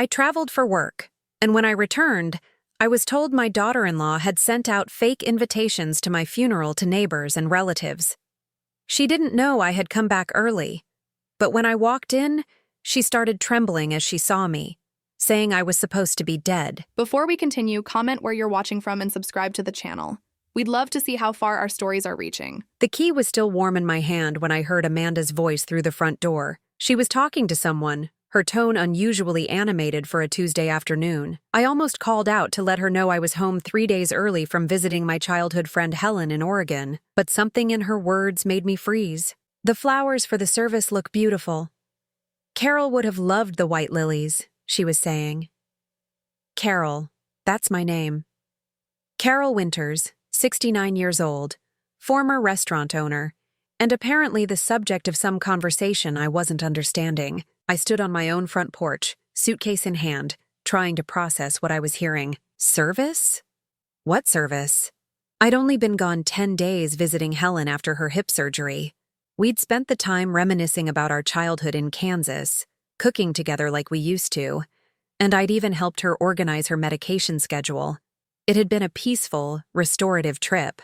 I traveled for work, and when I returned, I was told my daughter-in-law had sent out fake invitations to my funeral to neighbors and relatives. She didn't know I had come back early, but when I walked in, she started trembling as she saw me, saying I was supposed to be dead. Before we continue, comment where you're watching from and subscribe to the channel. We'd love to see how far our stories are reaching. The key was still warm in my hand when I heard Amanda's voice through the front door. She was talking to someone, her tone unusually animated for a Tuesday afternoon. I almost called out to let her know I was home 3 days early from visiting my childhood friend Helen in Oregon, but something in her words made me freeze. The flowers for the service look beautiful. Carol would have loved the white lilies, she was saying. Carol, that's my name. Carol Winters, 69 years old, former restaurant owner, and apparently the subject of some conversation I wasn't understanding. I stood on my own front porch, suitcase in hand, trying to process what I was hearing. Service? What service? I'd only been gone 10 days visiting Helen after her hip surgery. We'd spent the time reminiscing about our childhood in Kansas, cooking together like we used to, and I'd even helped her organize her medication schedule. It had been a peaceful, restorative trip.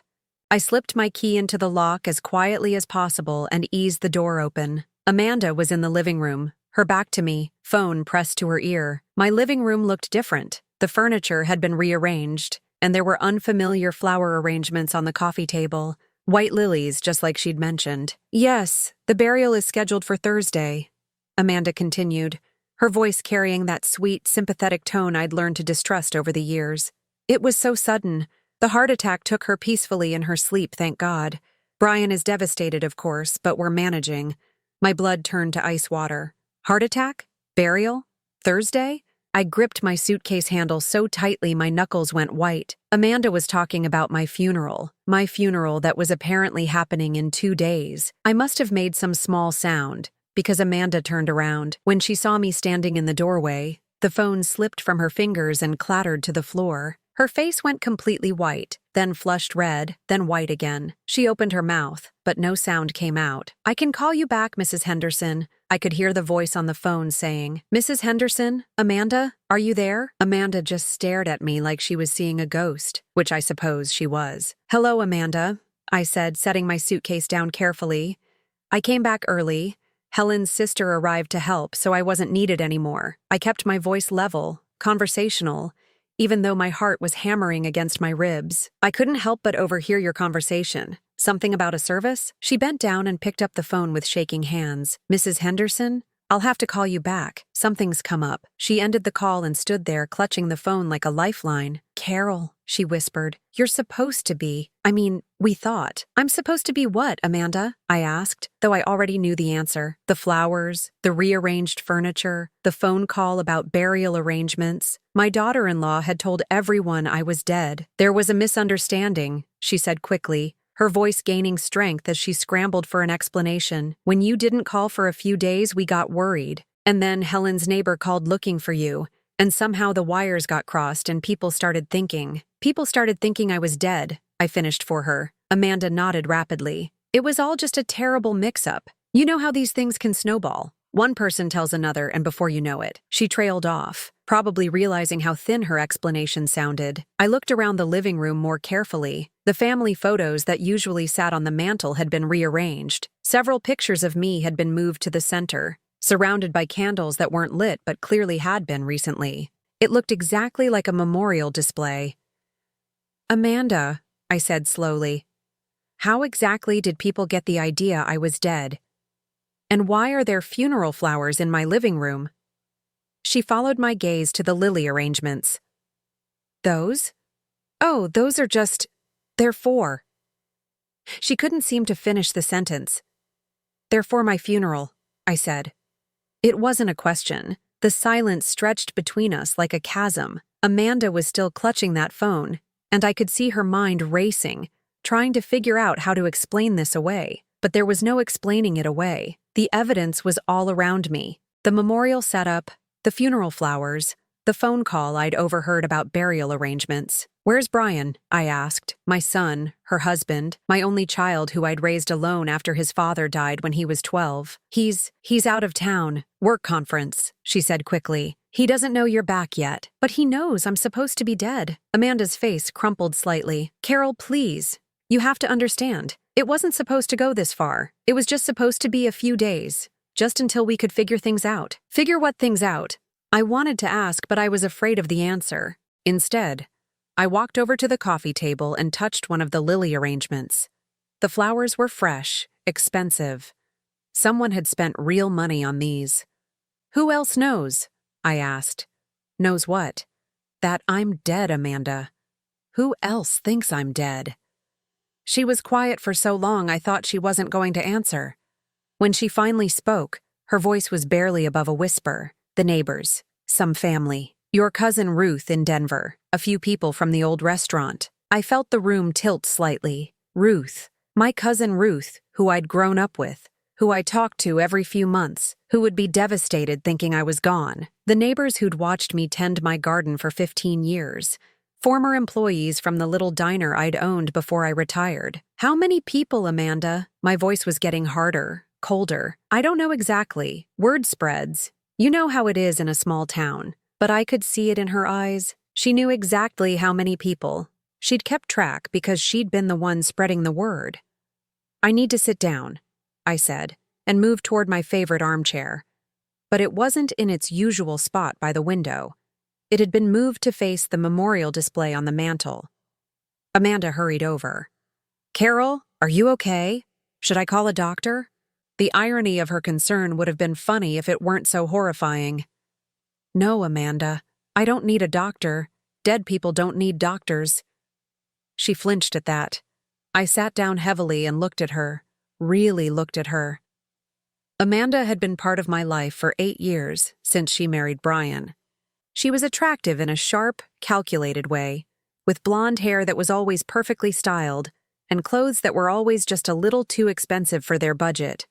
I slipped my key into the lock as quietly as possible and eased the door open. Amanda was in the living room, her back to me, phone pressed to her ear. My living room looked different. The furniture had been rearranged, and there were unfamiliar flower arrangements on the coffee table, white lilies just like she'd mentioned. Yes, the burial is scheduled for Thursday, Amanda continued, her voice carrying that sweet, sympathetic tone I'd learned to distrust over the years. It was so sudden. The heart attack took her peacefully in her sleep, thank God. Brian is devastated, of course, but we're managing. My blood turned to ice water. Heart attack? Burial? Thursday? I gripped my suitcase handle so tightly my knuckles went white. Amanda was talking about my funeral that was apparently happening in 2 days. I must have made some small sound, because Amanda turned around. When she saw me standing in the doorway, the phone slipped from her fingers and clattered to the floor. Her face went completely white, then flushed red, then white again. She opened her mouth, but no sound came out. "I can call you back, Mrs. Henderson." I could hear the voice on the phone saying, "Mrs. Henderson? Amanda? Are you there?" Amanda just stared at me like she was seeing a ghost, which I suppose she was. "Hello, Amanda," I said, setting my suitcase down carefully. "I came back early. Helen's sister arrived to help, so I wasn't needed anymore." I kept my voice level, conversational, even though my heart was hammering against my ribs. "I couldn't help but overhear your conversation. Something about a service?" She bent down and picked up the phone with shaking hands. "Mrs. Henderson? I'll have to call you back. Something's come up." She ended the call and stood there clutching the phone like a lifeline. "Carol," she whispered, "you're supposed to be. We thought." "I'm supposed to be what, Amanda?" I asked, though I already knew the answer. The flowers, the rearranged furniture, the phone call about burial arrangements. My daughter-in-law had told everyone I was dead. "There was a misunderstanding," she said quickly, her voice gaining strength as she scrambled for an explanation. "When you didn't call for a few days, we got worried. And then Helen's neighbor called looking for you, and somehow the wires got crossed and people started thinking I was dead," I finished for her. Amanda nodded rapidly. "It was all just a terrible mix-up. You know how these things can snowball. One person tells another, and before you know it." She trailed off, probably realizing how thin her explanation sounded. I looked around the living room more carefully. The family photos that usually sat on the mantel had been rearranged. Several pictures of me had been moved to the center, surrounded by candles that weren't lit but clearly had been recently. It looked exactly like a memorial display. "Amanda," I said slowly, "how exactly did people get the idea I was dead? And why are there funeral flowers in my living room?" She followed my gaze to the lily arrangements. "Those? Oh, those are just... they're for..." She couldn't seem to finish the sentence. "They're for my funeral," I said. It wasn't a question. The silence stretched between us like a chasm. Amanda was still clutching that phone, and I could see her mind racing, trying to figure out how to explain this away. But there was no explaining it away. The evidence was all around me. The memorial setup, the funeral flowers, the phone call I'd overheard about burial arrangements. "Where's Brian?" I asked. My son, her husband, my only child who I'd raised alone after his father died when he was 12. He's out of town. Work conference," she said quickly. He doesn't know you're back yet, but he knows I'm supposed to be dead. Amanda's face crumpled slightly. Carol, please. You have to understand. It wasn't supposed to go this far. It was just supposed to be a few days. Just until we could figure things out. Figure what things out? I wanted to ask, but I was afraid of the answer. Instead, I walked over to the coffee table and touched one of the lily arrangements. The flowers were fresh, expensive. Someone had spent real money on these. Who else knows? I asked. Knows what? That I'm dead, Amanda. Who else thinks I'm dead? She was quiet for so long I thought she wasn't going to answer. When she finally spoke, her voice was barely above a whisper. The neighbors, some family, your cousin Ruth in Denver, a few people from the old restaurant. I felt the room tilt slightly. Ruth, my cousin Ruth, who I'd grown up with, who I talked to every few months, who would be devastated thinking I was gone. The neighbors who'd watched me tend my garden for 15 years. Former employees from the little diner I'd owned before I retired. How many people, Amanda? My voice was getting harder, colder. I don't know exactly. Word spreads. You know how it is in a small town. But I could see it in her eyes. She knew exactly how many people. She'd kept track because she'd been the one spreading the word. I need to sit down, I said, and moved toward my favorite armchair. But it wasn't in its usual spot by the window. It had been moved to face the memorial display on the mantel. Amanda hurried over. Carol, are you okay? Should I call a doctor? The irony of her concern would have been funny if it weren't so horrifying. No, Amanda, I don't need a doctor. Dead people don't need doctors. She flinched at that. I sat down heavily and looked at her, really looked at her. Amanda had been part of my life for 8 years since she married Brian. She was attractive in a sharp, calculated way, with blonde hair that was always perfectly styled and clothes that were always just a little too expensive for their budget.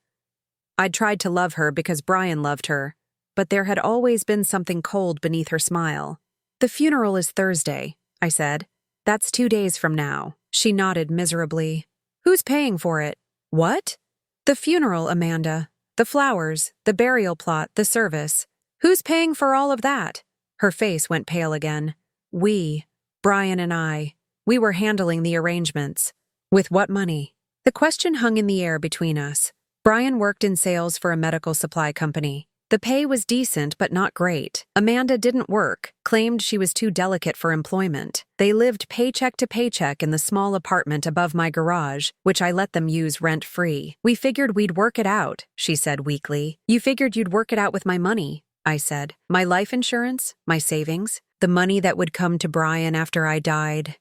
I'd tried to love her because Brian loved her, but there had always been something cold beneath her smile. The funeral is Thursday, I said. That's 2 days from now. She nodded miserably. Who's paying for it? What? The funeral, Amanda. The flowers, the burial plot, the service. Who's paying for all of that? Her face went pale again. We, Brian and I, we were handling the arrangements. With what money? The question hung in the air between us. Brian worked in sales for a medical supply company. The pay was decent but not great. Amanda didn't work, claimed she was too delicate for employment. They lived paycheck to paycheck in the small apartment above my garage, which I let them use rent-free. We figured we'd work it out, she said weakly. You figured you'd work it out with my money, I said. My life insurance, my savings, the money that would come to Brian after I died.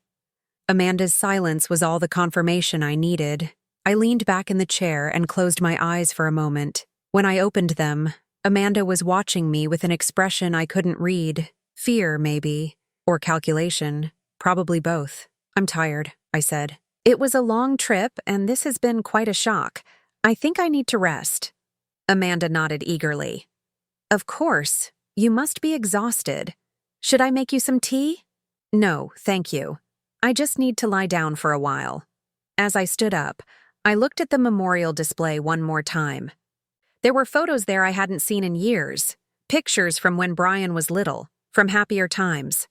Amanda's silence was all the confirmation I needed. I leaned back in the chair and closed my eyes for a moment. When I opened them, Amanda was watching me with an expression I couldn't read. Fear, maybe. Or calculation. Probably both. I'm tired, I said. It was a long trip, and this has been quite a shock. I think I need to rest. Amanda nodded eagerly. Of course. You must be exhausted. Should I make you some tea? No, thank you. I just need to lie down for a while. As I stood up, I looked at the memorial display one more time. There were photos there I hadn't seen in years, pictures from when Brian was little, from happier times.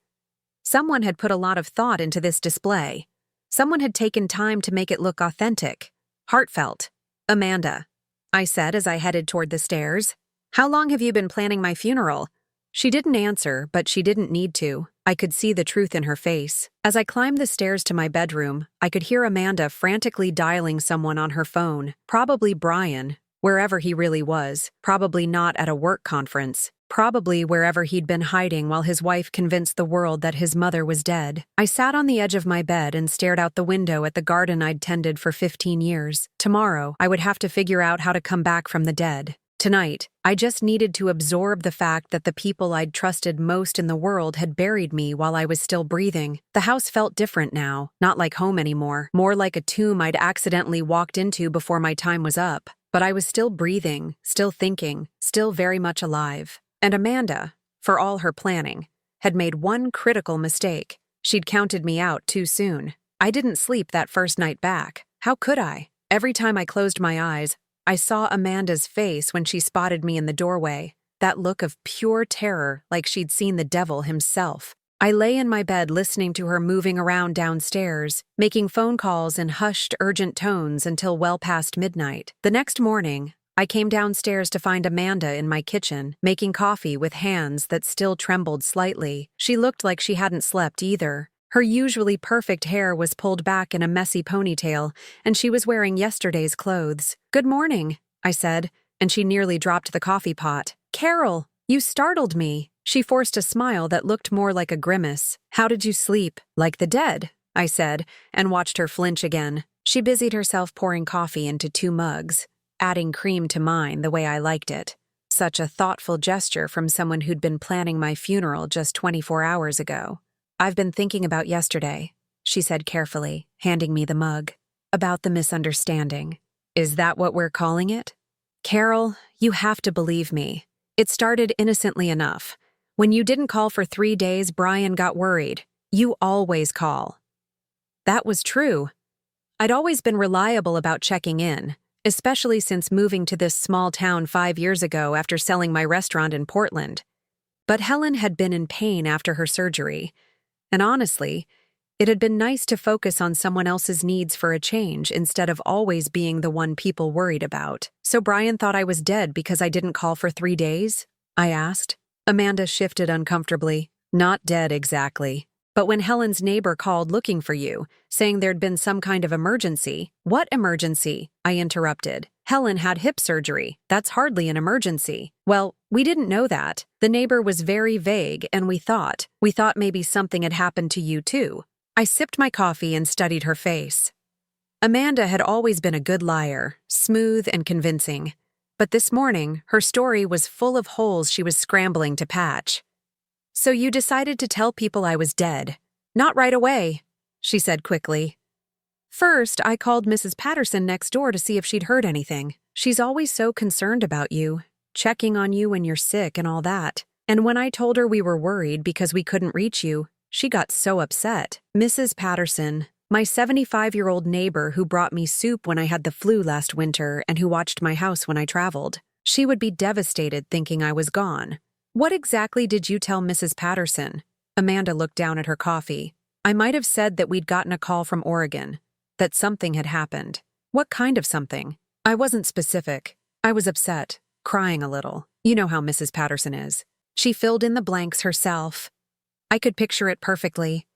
Someone had put a lot of thought into this display. Someone had taken time to make it look authentic, heartfelt. Amanda, I said as I headed toward the stairs. How long have you been planning my funeral? She didn't answer, but she didn't need to. I could see the truth in her face. As I climbed the stairs to my bedroom, I could hear Amanda frantically dialing someone on her phone, probably Brian, wherever he really was, probably not at a work conference, probably wherever he'd been hiding while his wife convinced the world that his mother was dead. I sat on the edge of my bed and stared out the window at the garden I'd tended for 15 years. Tomorrow, I would have to figure out how to come back from the dead. Tonight, I just needed to absorb the fact that the people I'd trusted most in the world had buried me while I was still breathing. The house felt different now, not like home anymore, more like a tomb I'd accidentally walked into before my time was up. But I was still breathing, still thinking, still very much alive. And Amanda, for all her planning, had made one critical mistake. She'd counted me out too soon. I didn't sleep that first night back. How could I? Every time I closed my eyes, I saw Amanda's face when she spotted me in the doorway. that look of pure terror like she'd seen the devil himself. I lay in my bed listening to her moving around downstairs, making phone calls in hushed, urgent tones until well past midnight. The next morning, I came downstairs to find Amanda in my kitchen, making coffee with hands that still trembled slightly. She looked like she hadn't slept either. Her usually perfect hair was pulled back in a messy ponytail, and she was wearing yesterday's clothes. "Good morning," I said, and she nearly dropped the coffee pot. "Carol, you startled me." She forced a smile that looked more like a grimace. "How did you sleep?" "Like the dead," I said, and watched her flinch again. She busied herself pouring coffee into 2 mugs, adding cream to mine the way I liked it. Such a thoughtful gesture from someone who'd been planning my funeral just 24 hours ago. "I've been thinking about yesterday," she said carefully, handing me the mug. "About the misunderstanding. Is that what we're calling it? Carol, you have to believe me. It started innocently enough. When you didn't call for 3 days, Brian got worried. You always call." That was true. I'd always been reliable about checking in, especially since moving to this small town 5 years ago after selling my restaurant in Portland. But Helen had been in pain after her surgery, and honestly, it had been nice to focus on someone else's needs for a change instead of always being the one people worried about. "So Brian thought I was dead because I didn't call for 3 days?" I asked. Amanda shifted uncomfortably. "Not dead exactly. But when Helen's neighbor called looking for you, saying there'd been some kind of emergency—" "What emergency?" I interrupted. "Helen had hip surgery. That's hardly an emergency." "Well, we didn't know that. The neighbor was very vague, and we thought maybe something had happened to you too." I sipped my coffee and studied her face. Amanda had always been a good liar, smooth and convincing. But this morning, her story was full of holes she was scrambling to patch. "So you decided to tell people I was dead." "Not right away," she said quickly. "First, I called Mrs. Patterson next door to see if she'd heard anything. She's always so concerned about you, checking on you when you're sick and all that. And when I told her we were worried because we couldn't reach you, she got so upset. Mrs. Patterson, my 75-year-old neighbor who brought me soup when I had the flu last winter and who watched my house when I traveled. She would be devastated thinking I was gone." "What exactly did you tell Mrs. Patterson?" Amanda looked down at her coffee. "I might have said that we'd gotten a call from Oregon, that something had happened." "What kind of something?" I wasn't specific. I was upset, crying a little. You know how Mrs. Patterson is. She filled in the blanks herself. I could picture it perfectly.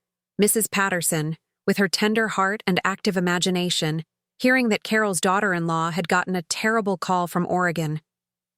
Mrs. Patterson, with her tender heart and active imagination, hearing that Carol's daughter-in-law had gotten a terrible call from Oregon.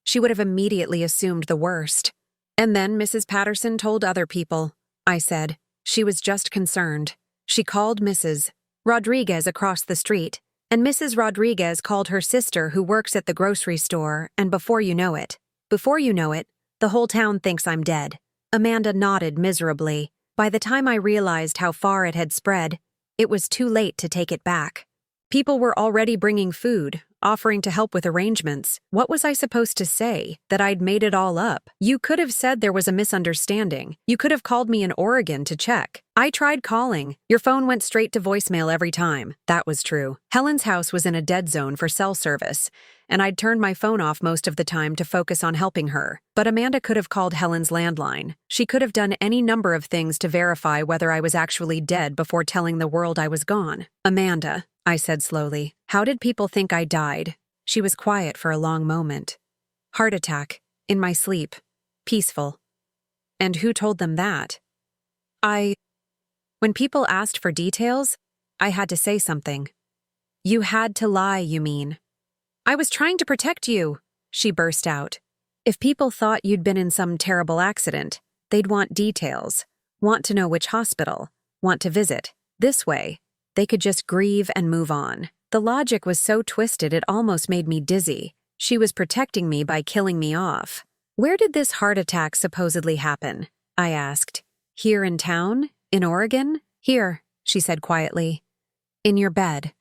She would have immediately assumed the worst. "And then Mrs. Patterson told other people," I said. "She was just concerned. She called Mrs. Rodriguez across the street, and Mrs. Rodriguez called her sister who works at the grocery store, and before you know it, the whole town thinks I'm dead." Amanda nodded miserably. By the time I realized how far it had spread, it was too late to take it back. People were already bringing food, offering to help with arrangements. What was I supposed to say? That I'd made it all up? "You could have said there was a misunderstanding. You could have called me in Oregon to check." "I tried calling. Your phone went straight to voicemail every time." That was true. Helen's house was in a dead zone for cell service, and I'd turned my phone off most of the time to focus on helping her. But Amanda could have called Helen's landline. She could have done any number of things to verify whether I was actually dead before telling the world I was gone. "Amanda," I said slowly, "how did people think I died?" She was quiet for a long moment. "Heart attack. In my sleep. Peaceful." "And who told them that?" When people asked for details, I had to say something. "You had to lie, you mean?" "I was trying to protect you," she burst out. "If people thought you'd been in some terrible accident, they'd want details, want to know which hospital, want to visit. This way, they could just grieve and move on." The logic was so twisted it almost made me dizzy. She was protecting me by killing me off. "Where did this heart attack supposedly happen?" I asked. "Here in town? In Oregon?" "Here," she said quietly. "In your bed.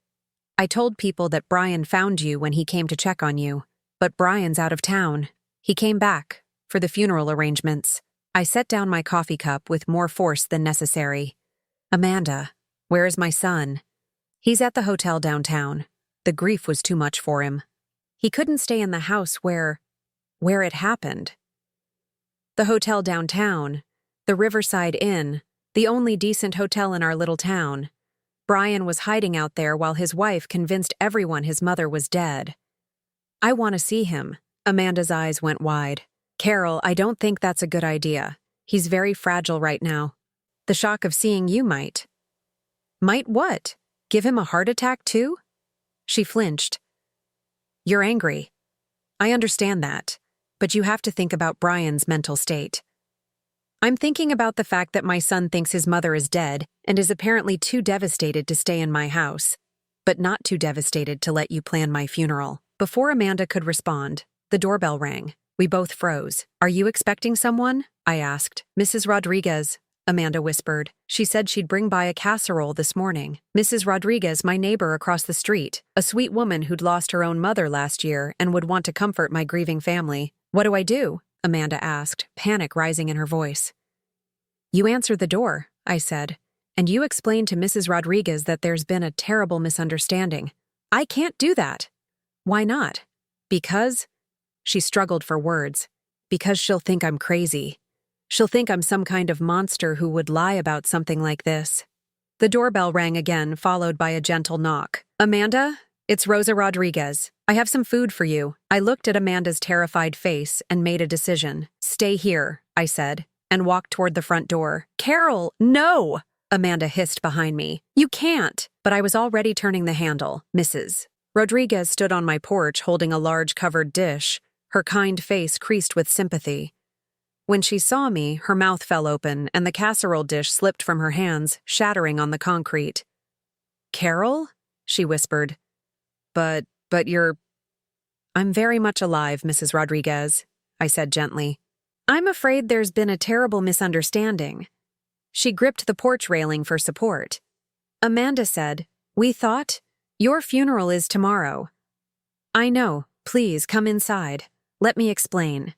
I told people that Brian found you when he came to check on you, but Brian's out of town. He came back, for the funeral arrangements." I set down my coffee cup with more force than necessary. "Amanda, where is my son?" "He's at the hotel downtown. The grief was too much for him. He couldn't stay in the house where it happened." The hotel downtown. The Riverside Inn. The only decent hotel in our little town. Brian was hiding out there while his wife convinced everyone his mother was dead. I want to see him. Amanda's eyes went wide. Carol, I don't think that's a good idea. He's very fragile right now. The shock of seeing you might. Might what? Give him a heart attack too? She flinched. You're angry. I understand that, but you have to think about Brian's mental state. I'm thinking about the fact that my son thinks his mother is dead and is apparently too devastated to stay in my house, but not too devastated to let you plan my funeral. Before Amanda could respond, the doorbell rang. We both froze. Are you expecting someone? I asked. Mrs. Rodriguez, Amanda whispered. She said she'd bring by a casserole this morning. Mrs. Rodriguez, my neighbor across the street, a sweet woman who'd lost her own mother last year and would want to comfort my grieving family. What do I do? Amanda asked, panic rising in her voice. You answer the door, I said, and you explain to Mrs. Rodriguez that there's been a terrible misunderstanding. I can't do that. Why not? Because? She struggled for words. Because she'll think I'm crazy. She'll think I'm some kind of monster who would lie about something like this. The doorbell rang again, followed by a gentle knock. Amanda, it's Rosa Rodriguez. I have some food for you. I looked at Amanda's terrified face and made a decision. Stay here, I said, and walked toward the front door. Carol, no! Amanda hissed behind me. You can't! But I was already turning the handle. Mrs. Rodriguez stood on my porch holding a large covered dish, her kind face creased with sympathy. When she saw me, her mouth fell open and the casserole dish slipped from her hands, shattering on the concrete. Carol? She whispered. But you're... I'm very much alive, Mrs. Rodriguez, I said gently. I'm afraid there's been a terrible misunderstanding. She gripped the porch railing for support. Amanda said, We thought, your funeral is tomorrow. I know, please come inside. Let me explain.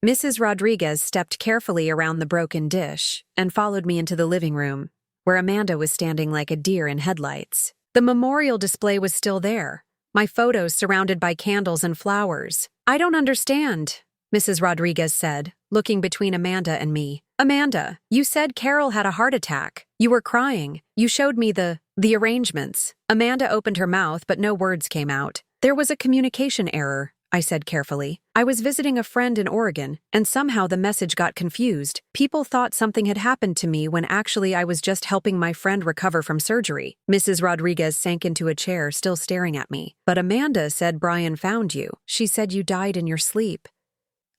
Mrs. Rodriguez stepped carefully around the broken dish and followed me into the living room, where Amanda was standing like a deer in headlights. The memorial display was still there, my photos surrounded by candles and flowers. I don't understand, Mrs. Rodriguez said, looking between Amanda and me. Amanda, you said Carol had a heart attack. You were crying. You showed me the arrangements. Amanda opened her mouth, but no words came out. There was a communication error, I said carefully. I was visiting a friend in Oregon, and somehow the message got confused. People thought something had happened to me when actually I was just helping my friend recover from surgery. Mrs. Rodriguez sank into a chair, still staring at me. But Amanda said Brian found you. She said you died in your sleep.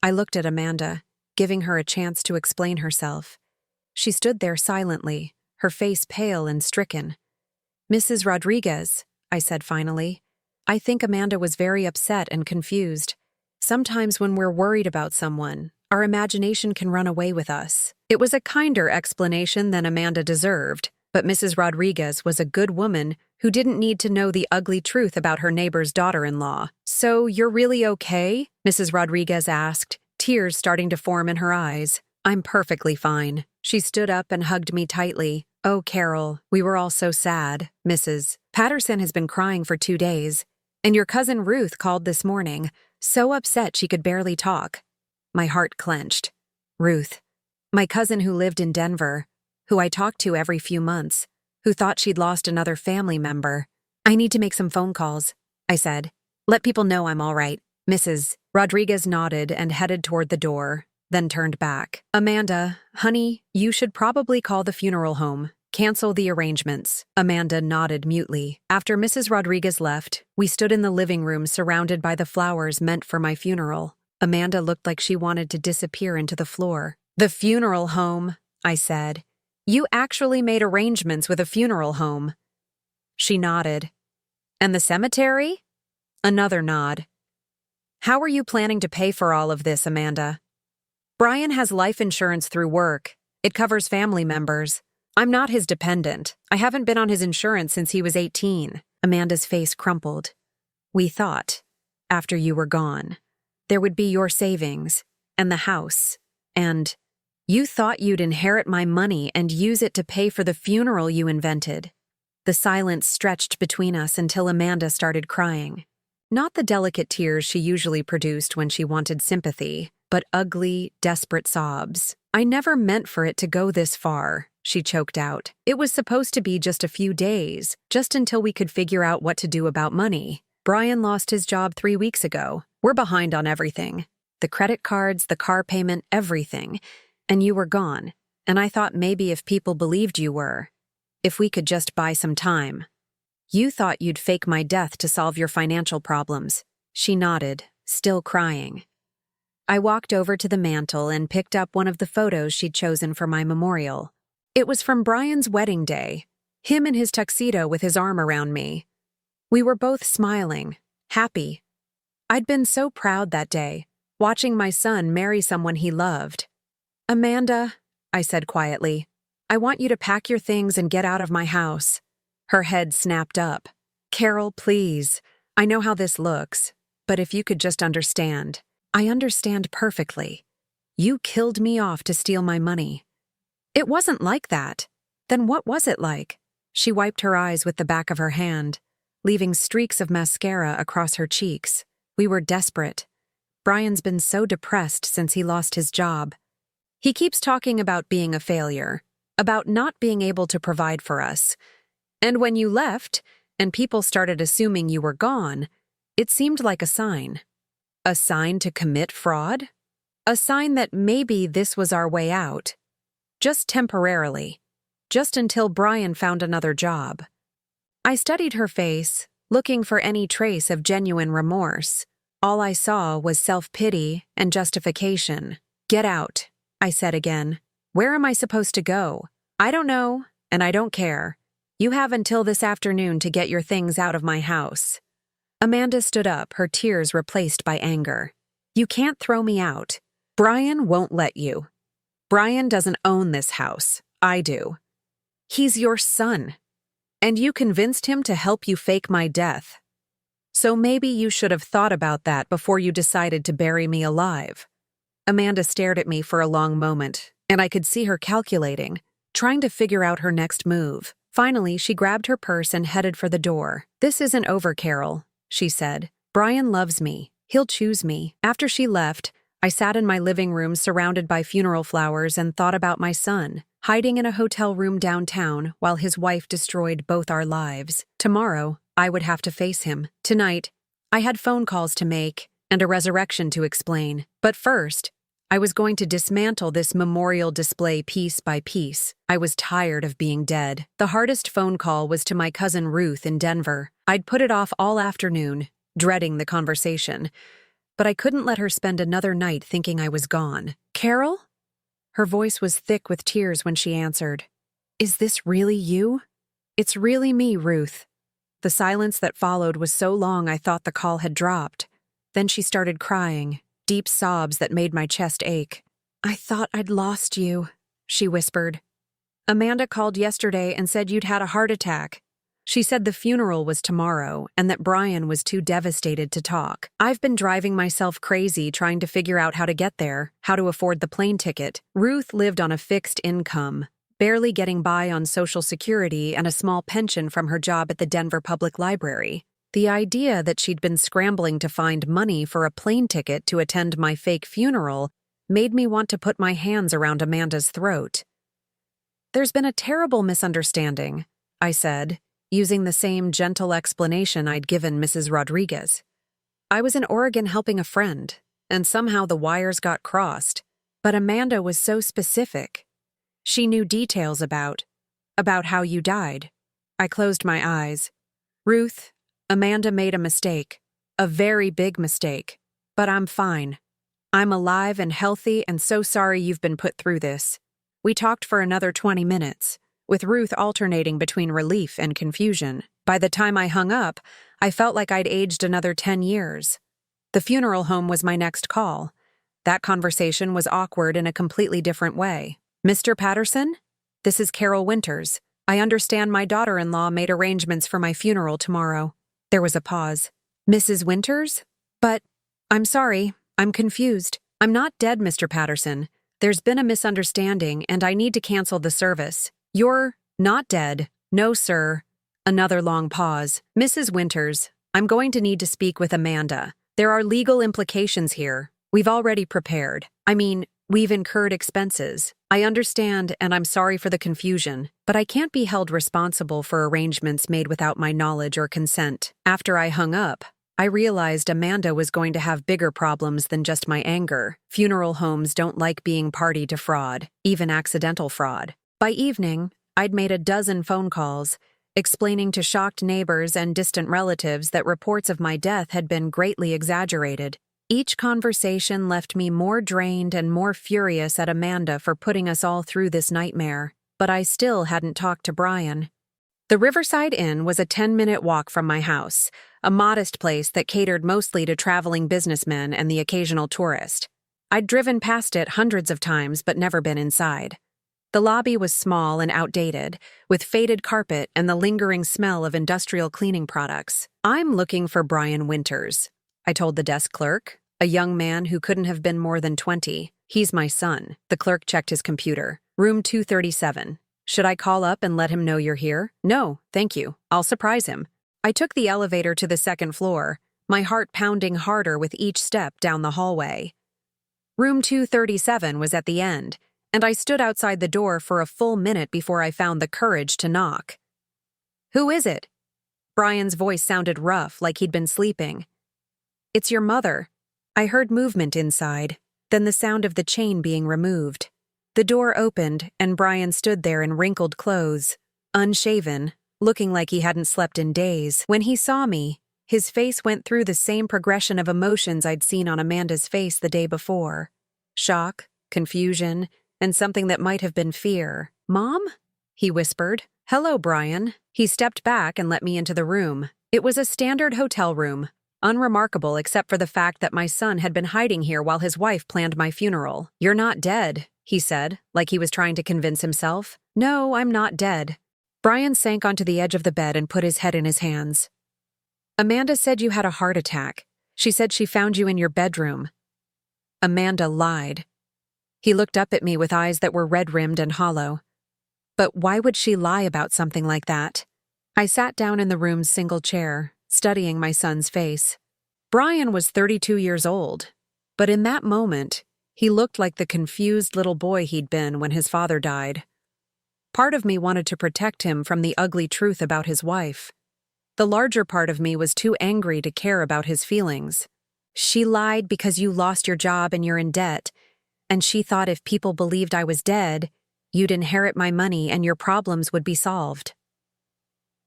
I looked at Amanda, giving her a chance to explain herself. She stood there silently, her face pale and stricken. Mrs. Rodriguez, I said finally. I think Amanda was very upset and confused. Sometimes when we're worried about someone, our imagination can run away with us. It was a kinder explanation than Amanda deserved, but Mrs. Rodriguez was a good woman who didn't need to know the ugly truth about her neighbor's daughter-in-law. So you're really okay? Mrs. Rodriguez asked, tears starting to form in her eyes. I'm perfectly fine. She stood up and hugged me tightly. Oh, Carol, we were all so sad. Mrs. Patterson has been crying for 2 days. And your cousin Ruth called this morning, so upset she could barely talk. My heart clenched. Ruth, my cousin who lived in Denver, who I talked to every few months, who thought she'd lost another family member. I need to make some phone calls, I said. Let people know I'm all right. Mrs. Rodriguez nodded and headed toward the door, then turned back. Amanda, honey, you should probably call the funeral home. Cancel the arrangements. Amanda nodded mutely. After Mrs. Rodriguez left, we stood in the living room surrounded by the flowers meant for my funeral. Amanda looked like she wanted to disappear into the floor. The funeral home, I said. You actually made arrangements with a funeral home. She nodded. And the cemetery? Another nod. How are you planning to pay for all of this, Amanda? Brian has life insurance through work. It covers family members. I'm not his dependent. I haven't been on his insurance since he was 18. Amanda's face crumpled. We thought, after you were gone, there would be your savings, and the house, and you thought you'd inherit my money and use it to pay for the funeral you invented. The silence stretched between us until Amanda started crying. Not the delicate tears she usually produced when she wanted sympathy, but ugly, desperate sobs. "I never meant for it to go this far," she choked out. "It was supposed to be just a few days, just until we could figure out what to do about money. Brian lost his job 3 weeks ago. We're behind on everything. The credit cards, the car payment, everything. And you were gone. And I thought maybe if people believed you were, if we could just buy some time. You thought you'd fake my death to solve your financial problems." She nodded, still crying. I walked over to the mantel and picked up one of the photos she'd chosen for my memorial. It was from Brian's wedding day, him in his tuxedo with his arm around me. We were both smiling, happy. I'd been so proud that day, watching my son marry someone he loved. "Amanda," I said quietly, "I want you to pack your things and get out of my house." Her head snapped up. "Carol, please. I know how this looks, but if you could just understand. I understand perfectly. You killed me off to steal my money." "It wasn't like that." "Then what was it like?" She wiped her eyes with the back of her hand, leaving streaks of mascara across her cheeks. "We were desperate. Brian's been so depressed since he lost his job. He keeps talking about being a failure, about not being able to provide for us. And when you left, and people started assuming you were gone, it seemed like a sign. A sign to commit fraud? A sign that maybe this was our way out. Just temporarily. Just until Brian found another job." I studied her face, looking for any trace of genuine remorse. All I saw was self-pity and justification. "Get out," I said again. "Where am I supposed to go?" "I don't know, and I don't care. You have until this afternoon to get your things out of my house." Amanda stood up, her tears replaced by anger. "You can't throw me out. Brian won't let you. Brian doesn't own this house. I do. He's your son. And you convinced him to help you fake my death. So maybe you should have thought about that before you decided to bury me alive." Amanda stared at me for a long moment, and I could see her calculating, trying to figure out her next move. Finally, she grabbed her purse and headed for the door. "This isn't over, Carol," she said. "Brian loves me. He'll choose me." After she left, I sat in my living room surrounded by funeral flowers and thought about my son, hiding in a hotel room downtown while his wife destroyed both our lives. Tomorrow, I would have to face him. Tonight, I had phone calls to make and a resurrection to explain. But first, I was going to dismantle this memorial display piece by piece. I was tired of being dead. The hardest phone call was to my cousin Ruth in Denver. I'd put it off all afternoon, dreading the conversation. But I couldn't let her spend another night thinking I was gone. "Carol?" Her voice was thick with tears when she answered. "Is this really you?" "It's really me, Ruth." The silence that followed was so long I thought the call had dropped. Then she started crying, deep sobs that made my chest ache. "I thought I'd lost you," she whispered. "Amanda called yesterday and said you'd had a heart attack. She said the funeral was tomorrow and that Brian was too devastated to talk. I've been driving myself crazy trying to figure out how to get there, how to afford the plane ticket." Ruth lived on a fixed income, barely getting by on Social Security and a small pension from her job at the Denver Public Library. The idea that she'd been scrambling to find money for a plane ticket to attend my fake funeral made me want to put my hands around Amanda's throat. "There's been a terrible misunderstanding," I said, using the same gentle explanation I'd given Mrs. Rodriguez. "I was in Oregon helping a friend, and somehow the wires got crossed. But Amanda was so specific. She knew details about how you died." I closed my eyes. "Ruth, Amanda made a mistake. A very big mistake. But I'm fine. I'm alive and healthy and so sorry you've been put through this." We talked for another 20 minutes, with Ruth alternating between relief and confusion. By the time I hung up, I felt like I'd aged another 10 years. The funeral home was my next call. That conversation was awkward in a completely different way. "Mr. Patterson? This is Carol Winters. I understand my daughter-in-law made arrangements for my funeral tomorrow." There was a pause. "Mrs. Winters? But, I'm sorry, I'm confused. I'm not dead, Mr. Patterson. There's been a misunderstanding and I need to cancel the service." "You're not dead." "No, sir." Another long pause. "Mrs. Winters, I'm going to need to speak with Amanda. There are legal implications here. We've already prepared. We've incurred expenses. I understand, and I'm sorry for the confusion, but I can't be held responsible for arrangements made without my knowledge or consent. After I hung up, I realized Amanda was going to have bigger problems than just my anger. Funeral homes don't like being party to fraud, even accidental fraud. By evening, I'd made a dozen phone calls, explaining to shocked neighbors and distant relatives that reports of my death had been greatly exaggerated. Each conversation left me more drained and more furious at Amanda for putting us all through this nightmare, but I still hadn't talked to Brian. The Riverside Inn was a 10-minute walk from my house, a modest place that catered mostly to traveling businessmen and the occasional tourist. I'd driven past it hundreds of times but never been inside. The lobby was small and outdated, with faded carpet and the lingering smell of industrial cleaning products. "I'm looking for Brian Winters," I told the desk clerk, a young man who couldn't have been more than 20. "He's my son." The clerk checked his computer. "Room 237. Should I call up and let him know you're here?" "No, thank you. I'll surprise him." I took the elevator to the second floor, my heart pounding harder with each step down the hallway. Room 237 was at the end, and I stood outside the door for a full minute before I found the courage to knock. "Who is it?" Brian's voice sounded rough, like he'd been sleeping. "It's your mother." I heard movement inside, then the sound of the chain being removed. The door opened, and Brian stood there in wrinkled clothes, unshaven, looking like he hadn't slept in days. When he saw me, his face went through the same progression of emotions I'd seen on Amanda's face the day before. Shock, confusion, and something that might have been fear. "Mom?" he whispered. "Hello, Brian." He stepped back and let me into the room. It was a standard hotel room, unremarkable except for the fact that my son had been hiding here while his wife planned my funeral. "You're not dead," he said, like he was trying to convince himself. "No, I'm not dead." Brian sank onto the edge of the bed and put his head in his hands. "Amanda said you had a heart attack. She said she found you in your bedroom." Amanda lied. He looked up at me with eyes that were red-rimmed and hollow. But why would she lie about something like that? I sat down in the room's single chair, studying my son's face. Brian was 32 years old, but in that moment, he looked like the confused little boy he'd been when his father died. Part of me wanted to protect him from the ugly truth about his wife. The larger part of me was too angry to care about his feelings. "She lied because you lost your job and you're in debt, and she thought if people believed I was dead, you'd inherit my money and your problems would be solved."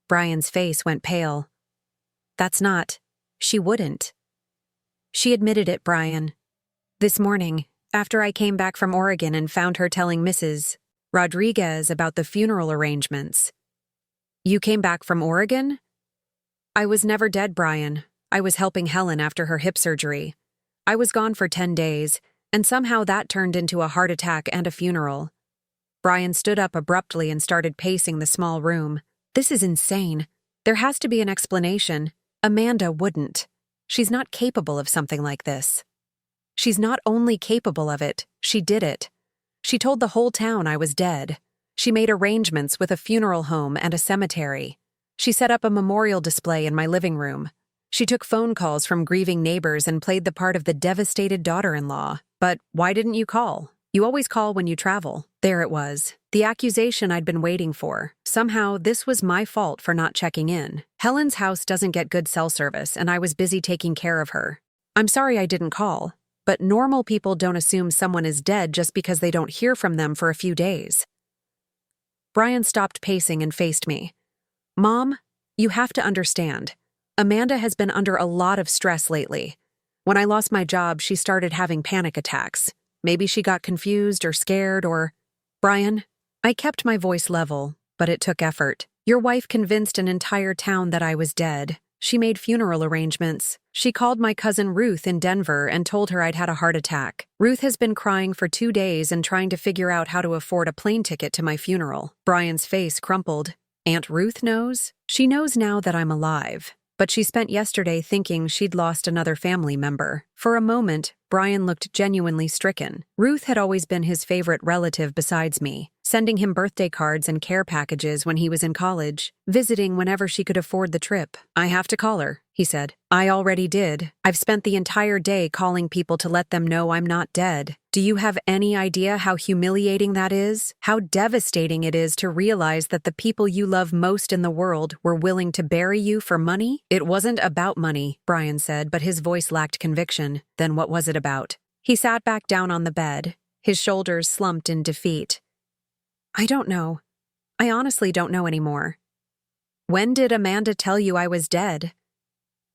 Brian's face went pale. She wouldn't. She admitted it, Brian. This morning, after I came back from Oregon and found her telling Mrs. Rodriguez about the funeral arrangements. "You came back from Oregon?" "I was never dead, Brian. I was helping Helen after her hip surgery. I was gone for 10 days, and somehow that turned into a heart attack and a funeral." Brian stood up abruptly and started pacing the small room. "This is insane. There has to be an explanation. Amanda wouldn't. She's not capable of something like this. She's not only capable of it, she did it. She told the whole town I was dead. She made arrangements with a funeral home and a cemetery. She set up a memorial display in my living room. She took phone calls from grieving neighbors and played the part of the devastated daughter-in-law. But why didn't you call? You always call when you travel." There it was. The accusation I'd been waiting for. Somehow, this was my fault for not checking in. Helen's house doesn't get good cell service, and I was busy taking care of her. "I'm sorry I didn't call, but normal people don't assume someone is dead just because they don't hear from them for a few days." Brian stopped pacing and faced me. "Mom, you have to understand. Amanda has been under a lot of stress lately. When I lost my job, she started having panic attacks. Maybe she got confused or scared or—" "Brian," I kept my voice level, but it took effort. "Your wife convinced an entire town that I was dead. She made funeral arrangements. She called my cousin Ruth in Denver and told her I'd had a heart attack. Ruth has been crying for 2 days and trying to figure out how to afford a plane ticket to my funeral." Brian's face crumpled. "Aunt Ruth knows? She knows now that I'm alive. But she spent yesterday thinking she'd lost another family member." For a moment, Brian looked genuinely stricken. Ruth had always been his favorite relative besides me, sending him birthday cards and care packages when he was in college, visiting whenever she could afford the trip. "I have to call her," he he said. I already did. I've spent the entire day calling people to let them know I'm not dead. Do you have any idea how humiliating that is? How devastating it is to realize that the people you love most in the world were willing to bury you for money? It wasn't about money, Brian said, but his voice lacked conviction. Then what was it about? He sat back down on the bed, his shoulders slumped in defeat. I don't know. I honestly don't know anymore. When did Amanda tell you I was dead?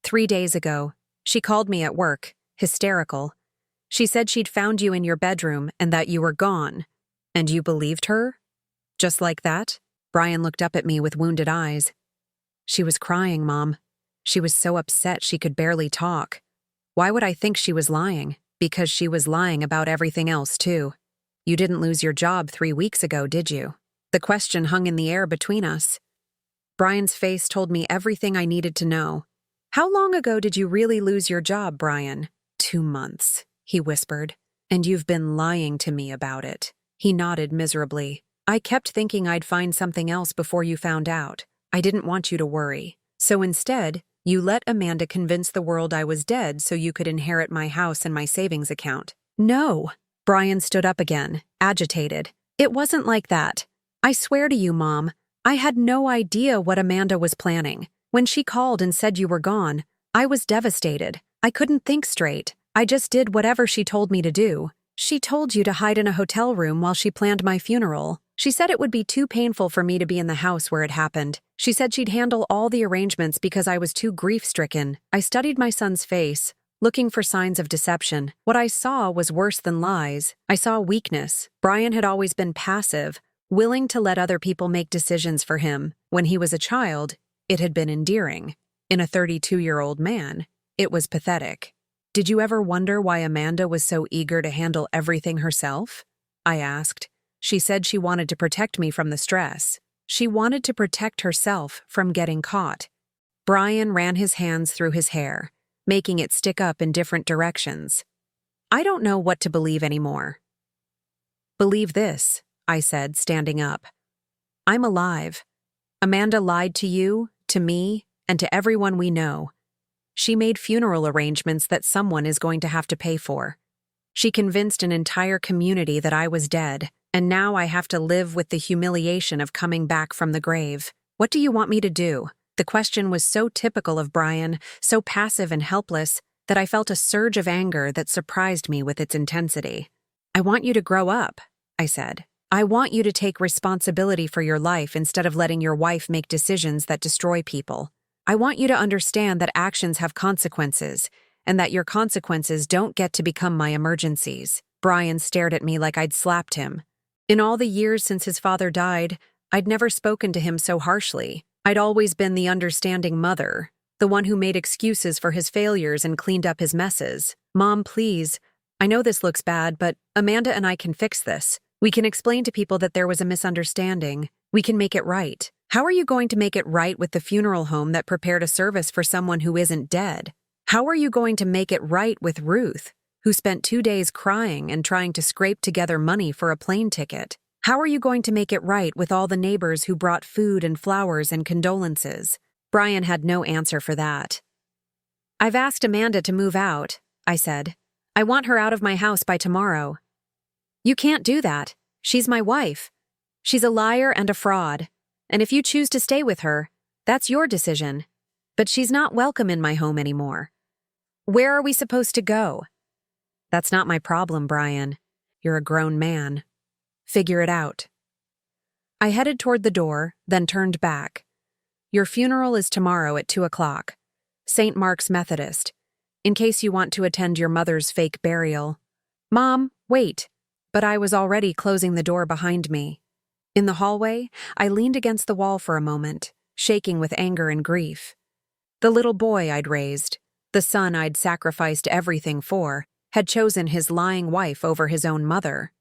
3 days ago. She called me at work, hysterical. She said she'd found you in your bedroom and that you were gone. And you believed her? Just like that? Brian looked up at me with wounded eyes. She was crying, Mom. She was so upset she could barely talk. Why would I think she was lying? Because she was lying about everything else, too. You didn't lose your job 3 weeks ago, did you? The question hung in the air between us. Brian's face told me everything I needed to know. How long ago did you really lose your job, Brian? 2 months, he whispered. And you've been lying to me about it. He nodded miserably. I kept thinking I'd find something else before you found out. I didn't want you to worry. So instead, you let Amanda convince the world I was dead so you could inherit my house and my savings account. No. Brian stood up again, agitated. It wasn't like that. I swear to you, Mom, I had no idea what Amanda was planning. When she called and said you were gone, I was devastated. I couldn't think straight. I just did whatever she told me to do. She told you to hide in a hotel room while she planned my funeral. She said it would be too painful for me to be in the house where it happened. She said she'd handle all the arrangements because I was too grief-stricken. I studied my son's face, looking for signs of deception. What I saw was worse than lies. I saw weakness. Brian had always been passive, willing to let other people make decisions for him. When he was a child, it had been endearing. In a 32-year-old man, it was pathetic. Did you ever wonder why Amanda was so eager to handle everything herself? I asked. She said she wanted to protect me from the stress. She wanted to protect herself from getting caught. Brian ran his hands through his hair, making it stick up in different directions. I don't know what to believe anymore. Believe this, I said, standing up. I'm alive. Amanda lied to you, to me, and to everyone we know. She made funeral arrangements that someone is going to have to pay for. She convinced an entire community that I was dead, and now I have to live with the humiliation of coming back from the grave. What do you want me to do? The question was so typical of Brian, so passive and helpless, that I felt a surge of anger that surprised me with its intensity. I want you to grow up, I said. I want you to take responsibility for your life instead of letting your wife make decisions that destroy people. I want you to understand that actions have consequences, and that your consequences don't get to become my emergencies. Brian stared at me like I'd slapped him. In all the years since his father died, I'd never spoken to him so harshly. I'd always been the understanding mother, the one who made excuses for his failures and cleaned up his messes. Mom, please. I know this looks bad, but Amanda and I can fix this. We can explain to people that there was a misunderstanding. We can make it right. How are you going to make it right with the funeral home that prepared a service for someone who isn't dead? How are you going to make it right with Ruth, who spent 2 days crying and trying to scrape together money for a plane ticket? How are you going to make it right with all the neighbors who brought food and flowers and condolences? Brian had no answer for that. I've asked Amanda to move out, I said. I want her out of my house by tomorrow. You can't do that. She's my wife. She's a liar and a fraud. And if you choose to stay with her, that's your decision. But she's not welcome in my home anymore. Where are we supposed to go? That's not my problem, Brian. You're a grown man. Figure it out. I headed toward the door, then turned back. Your funeral is tomorrow at 2:00. St. Mark's Methodist, in case you want to attend your mother's fake burial. Mom, wait. But I was already closing the door behind me. In the hallway, I leaned against the wall for a moment, shaking with anger and grief. The little boy I'd raised, the son I'd sacrificed everything for, had chosen his lying wife over his own mother.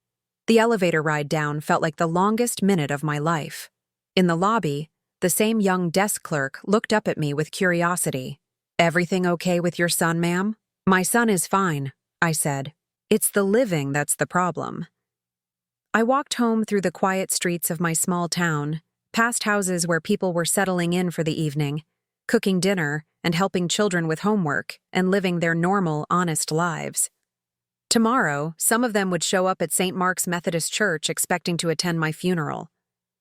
The elevator ride down felt like the longest minute of my life. In the lobby, the same young desk clerk looked up at me with curiosity. Everything okay with your son, ma'am? My son is fine, I said. It's the living that's the problem. I walked home through the quiet streets of my small town, past houses where people were settling in for the evening, cooking dinner and helping children with homework and living their normal, honest lives. Tomorrow, some of them would show up at St. Mark's Methodist Church expecting to attend my funeral.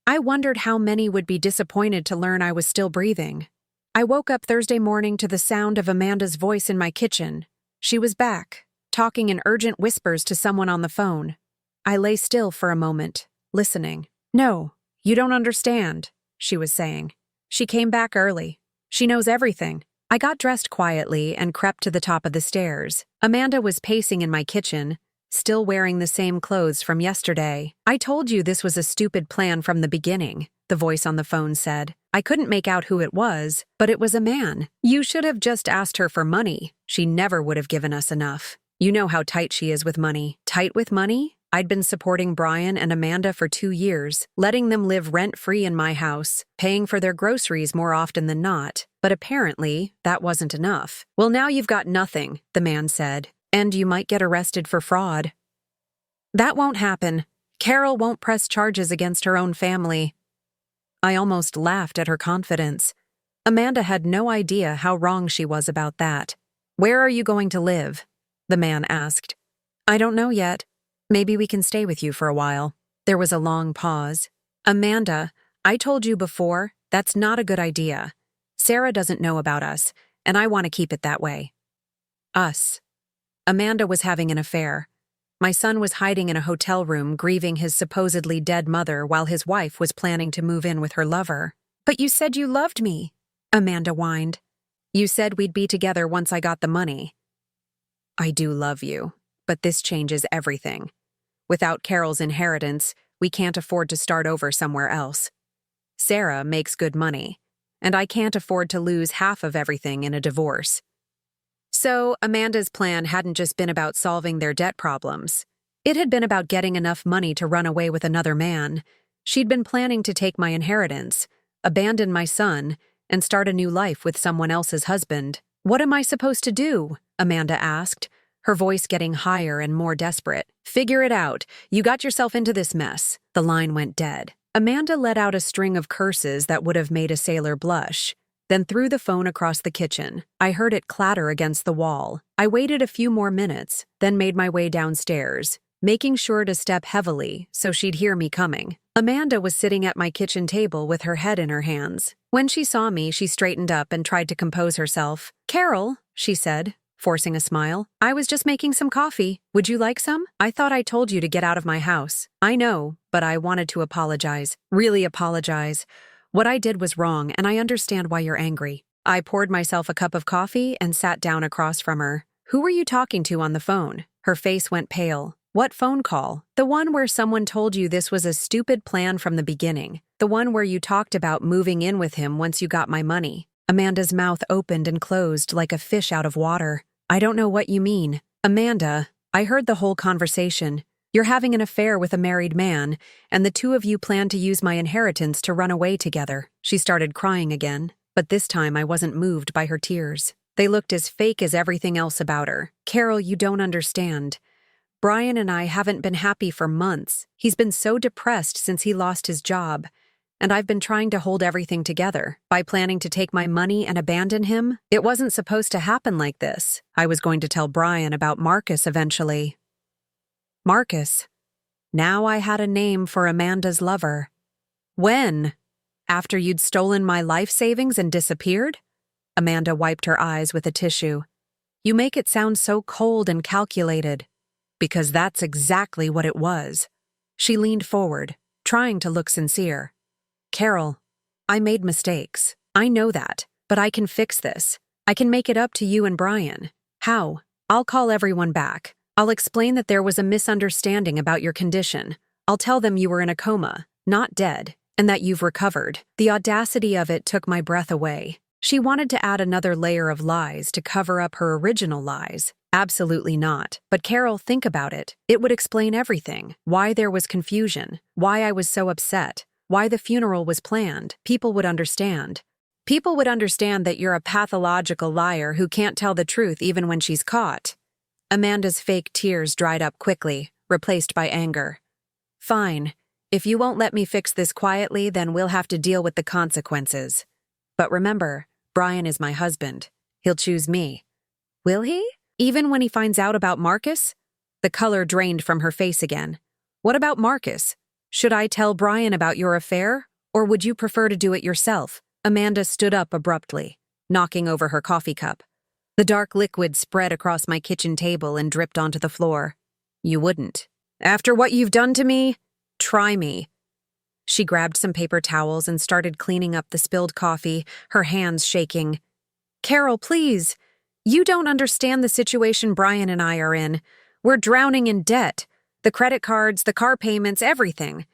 I wondered how many would be disappointed to learn I was still breathing. I woke up Thursday morning to the sound of Amanda's voice in my kitchen. She was back, talking in urgent whispers to someone on the phone. I lay still for a moment, listening. "No, you don't understand," she was saying. "She came back early. She knows everything." I got dressed quietly and crept to the top of the stairs. Amanda was pacing in my kitchen, still wearing the same clothes from yesterday. "I told you this was a stupid plan from the beginning," the voice on the phone said. I couldn't make out who it was, but it was a man. "You should have just asked her for money. She never would have given us enough. You know how tight she is with money." Tight with money? I'd been supporting Brian and Amanda for 2 years, letting them live rent-free in my house, paying for their groceries more often than not. But apparently, that wasn't enough. "Well, now you've got nothing," the man said, "and you might get arrested for fraud." "That won't happen. Carol won't press charges against her own family." I almost laughed at her confidence. Amanda had no idea how wrong she was about that. "Where are you going to live?" the man asked. "I don't know yet. Maybe we can stay with you for a while." There was a long pause. "Amanda, I told you before, that's not a good idea. Sarah doesn't know about us, and I want to keep it that way." Us. Amanda was having an affair. My son was hiding in a hotel room grieving his supposedly dead mother while his wife was planning to move in with her lover. "But you said you loved me," Amanda whined. "You said we'd be together once I got the money." "I do love you, but this changes everything. Without Carol's inheritance, we can't afford to start over somewhere else. Sarah makes good money, and I can't afford to lose half of everything in a divorce." So, Amanda's plan hadn't just been about solving their debt problems. It had been about getting enough money to run away with another man. She'd been planning to take my inheritance, abandon my son, and start a new life with someone else's husband. "What am I supposed to do?" Amanda asked, her voice getting higher and more desperate. "Figure it out. You got yourself into this mess." The line went dead. Amanda let out a string of curses that would have made a sailor blush, then threw the phone across the kitchen. I heard it clatter against the wall. I waited a few more minutes, then made my way downstairs, making sure to step heavily so she'd hear me coming. Amanda was sitting at my kitchen table with her head in her hands. When she saw me, she straightened up and tried to compose herself. "Carol," she said, forcing a smile, "I was just making some coffee. Would you like some? I thought I told you to get out of my house." "I know, but I wanted to apologize. Really apologize. What I did was wrong, and I understand why you're angry." I poured myself a cup of coffee and sat down across from her. "Who were you talking to on the phone?" Her face went pale. "What phone call?" "The one where someone told you this was a stupid plan from the beginning. The one where you talked about moving in with him once you got my money." Amanda's mouth opened and closed like a fish out of water. "I don't know what you mean." "Amanda, I heard the whole conversation. You're having an affair with a married man, and the two of you plan to use my inheritance to run away together." She started crying again, but this time I wasn't moved by her tears. They looked as fake as everything else about her. "Carol, you don't understand. Brian and I haven't been happy for months. He's been so depressed since he lost his job, and I've been trying to hold everything together. By planning to take my money and abandon him, it wasn't supposed to happen like this. I was going to tell Brian about Marcus eventually." Marcus. Now I had a name for Amanda's lover. "When? After you'd stolen my life savings and disappeared?" Amanda wiped her eyes with a tissue. "You make it sound so cold and calculated." "Because that's exactly what it was." She leaned forward, trying to look sincere. "Carol, I made mistakes. I know that, but I can fix this. I can make it up to you and Brian." "How?" "I'll call everyone back. I'll explain that there was a misunderstanding about your condition. I'll tell them you were in a coma, not dead, and that you've recovered." The audacity of it took my breath away. She wanted to add another layer of lies to cover up her original lies. Absolutely not. But Carol, think about it. It would explain everything. Why there was confusion. Why I was so upset. Why the funeral was planned. People would understand. People would understand that you're a pathological liar who can't tell the truth even when she's caught. Amanda's fake tears dried up quickly, replaced by anger. "Fine. If you won't let me fix this quietly, then we'll have to deal with the consequences. But remember, Brian is my husband. He'll choose me. Will he? Even when he finds out about Marcus? The color drained from her face again. What about Marcus? Should I tell Brian about your affair, or would you prefer to do it yourself? Amanda stood up abruptly, knocking over her coffee cup. The dark liquid spread across my kitchen table and dripped onto the floor. You wouldn't. After what you've done to me, try me. She grabbed some paper towels and started cleaning up the spilled coffee, her hands shaking. Carol, please. You don't understand the situation Brian and I are in. We're drowning in debt. The credit cards, the car payments, everything.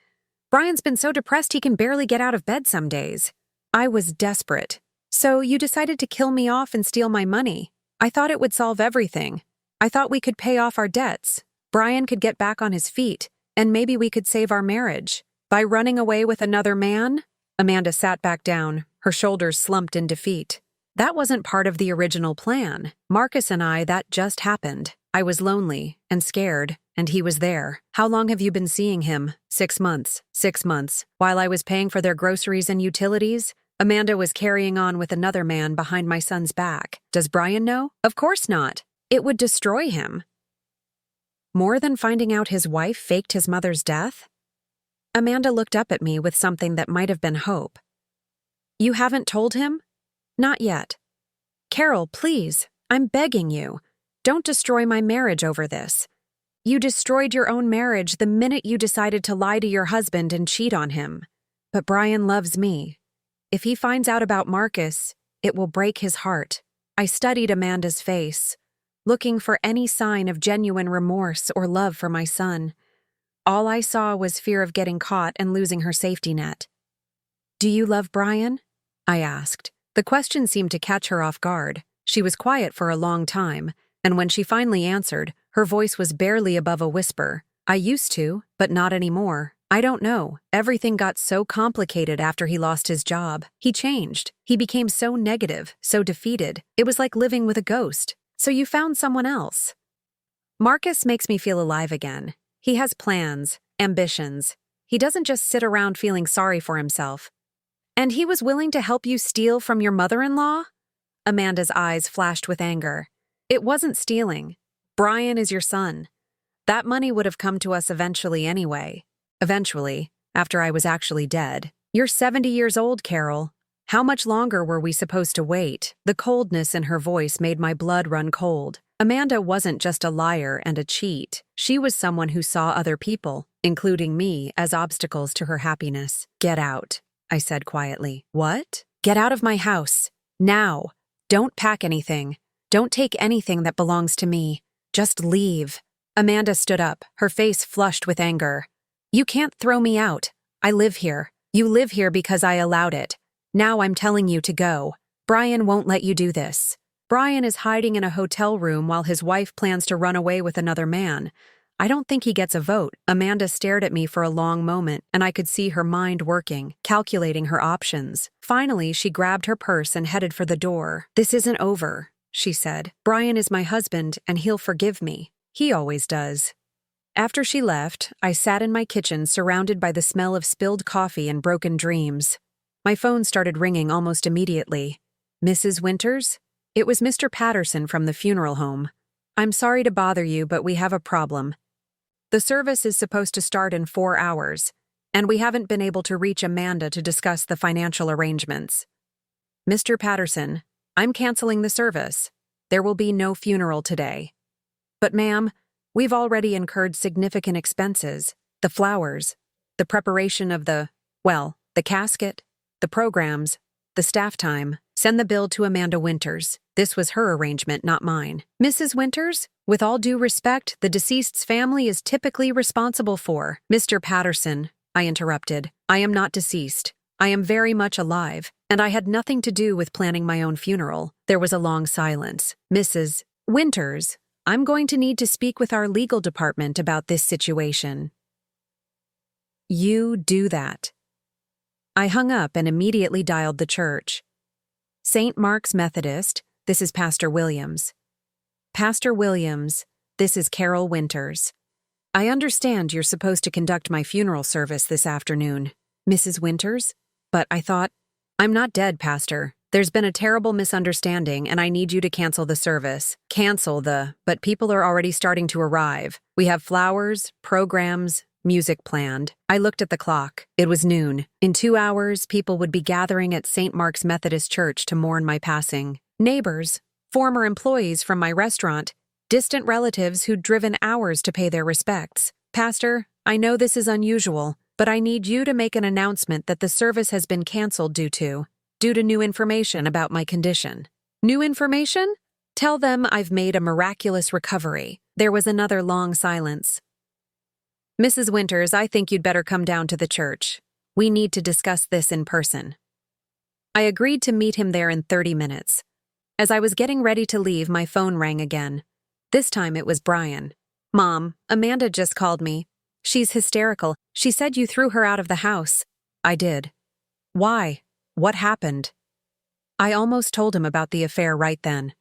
Brian's been so depressed he can barely get out of bed some days. I was desperate. So you decided to kill me off and steal my money. I thought it would solve everything. I thought we could pay off our debts. Brian could get back on his feet, and maybe we could save our marriage. By running away with another man? Amanda sat back down, her shoulders slumped in defeat. That wasn't part of the original plan. Marcus and I, that just happened. I was lonely and scared, and he was there. How long have you been seeing him? 6 months. 6 months. While I was paying for their groceries and utilities, Amanda was carrying on with another man behind my son's back. Does Brian know? Of course not. It would destroy him. More than finding out his wife faked his mother's death? Amanda looked up at me with something that might have been hope. You haven't told him? Not yet. Carol, please, I'm begging you. Don't destroy my marriage over this. You destroyed your own marriage the minute you decided to lie to your husband and cheat on him. But Brian loves me. If he finds out about Marcus, it will break his heart. I studied Amanda's face, looking for any sign of genuine remorse or love for my son. All I saw was fear of getting caught and losing her safety net. Do you love Brian? I asked. The question seemed to catch her off guard. She was quiet for a long time, and when she finally answered, her voice was barely above a whisper. I used to, but not anymore. I don't know. Everything got so complicated after he lost his job. He changed. He became so negative, so defeated. It was like living with a ghost. So you found someone else. Marcus makes me feel alive again. He has plans, ambitions. He doesn't just sit around feeling sorry for himself. And he was willing to help you steal from your mother-in-law? Amanda's eyes flashed with anger. It wasn't stealing. Brian is your son. That money would have come to us eventually anyway. Eventually, after I was actually dead. You're 70 years old, Carol. How much longer were we supposed to wait? The coldness in her voice made my blood run cold. Amanda wasn't just a liar and a cheat. She was someone who saw other people, including me, as obstacles to her happiness. Get out, I said quietly. What? Get out of my house. Now. Don't pack anything. Don't take anything that belongs to me. Just leave. Amanda stood up, her face flushed with anger. You can't throw me out. I live here. You live here because I allowed it. Now I'm telling you to go. Brian won't let you do this. Brian is hiding in a hotel room while his wife plans to run away with another man. I don't think he gets a vote. Amanda stared at me for a long moment, and I could see her mind working, calculating her options. Finally, she grabbed her purse and headed for the door. This isn't over, she said. Brian is my husband, and he'll forgive me. He always does. After she left, I sat in my kitchen surrounded by the smell of spilled coffee and broken dreams. My phone started ringing almost immediately. Mrs. Winters? It was Mr. Patterson from the funeral home. I'm sorry to bother you, but we have a problem. The service is supposed to start in 4 hours, and we haven't been able to reach Amanda to discuss the financial arrangements. Mr. Patterson, I'm canceling the service. There will be no funeral today. But ma'am, we've already incurred significant expenses. The flowers, the preparation of the casket, the programs, the staff time. Send the bill to Amanda Winters. This was her arrangement, not mine. Mrs. Winters, with all due respect, the deceased's family is typically responsible for. Mr. Patterson, I interrupted. I am not deceased. I am very much alive, and I had nothing to do with planning my own funeral. There was a long silence. Mrs. Winters, I'm going to need to speak with our legal department about this situation. You do that. I hung up and immediately dialed the church. St. Mark's Methodist, this is Pastor Williams. Pastor Williams, this is Carol Winters. I understand you're supposed to conduct my funeral service this afternoon, Mrs. Winters, but I thought, I'm not dead, Pastor. There's been a terrible misunderstanding and I need you to cancel the service. But people are already starting to arrive. We have flowers, programs, music planned. I looked at the clock. It was noon. In 2 hours, people would be gathering at St. Mark's Methodist Church to mourn my passing. Neighbors, former employees from my restaurant, distant relatives who'd driven hours to pay their respects. Pastor, I know this is unusual, but I need you to make an announcement that the service has been canceled due to new information about my condition. New information? Tell them I've made a miraculous recovery. There was another long silence. Mrs. Winters, I think you'd better come down to the church. We need to discuss this in person. I agreed to meet him there in 30 minutes. As I was getting ready to leave, my phone rang again. This time it was Brian. Mom, Amanda just called me. She's hysterical. She said you threw her out of the house. I did. Why? What happened? I almost told him about the affair right then.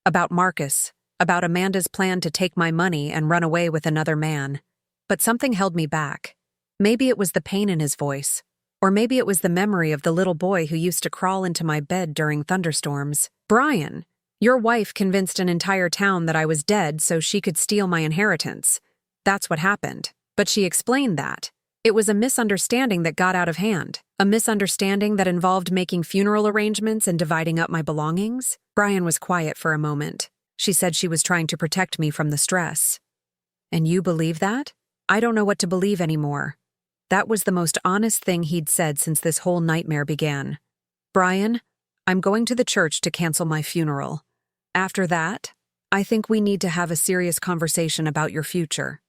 About Marcus. About Amanda's plan to take my money and run away with another man. But something held me back. Maybe it was the pain in his voice. Or maybe it was the memory of the little boy who used to crawl into my bed during thunderstorms. Brian, your wife convinced an entire town that I was dead so she could steal my inheritance. That's what happened. But she explained that. It was a misunderstanding that got out of hand. A misunderstanding that involved making funeral arrangements and dividing up my belongings. Brian was quiet for a moment. She said she was trying to protect me from the stress. And you believe that? I don't know what to believe anymore. That was the most honest thing he'd said since this whole nightmare began. Brian, I'm going to the church to cancel my funeral. After that, I think we need to have a serious conversation about your future.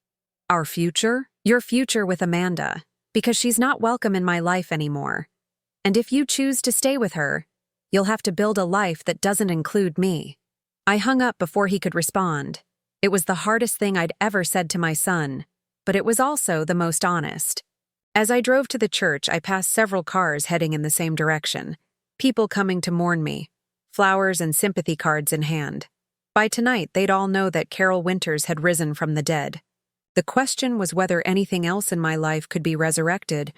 Our future? Your future with Amanda, because she's not welcome in my life anymore. And if you choose to stay with her, you'll have to build a life that doesn't include me. I hung up before he could respond. It was the hardest thing I'd ever said to my son, but it was also the most honest. As I drove to the church, I passed several cars heading in the same direction, people coming to mourn me, flowers and sympathy cards in hand. By tonight, they'd all know that Carol Winters had risen from the dead. The question was whether anything else in my life could be resurrected,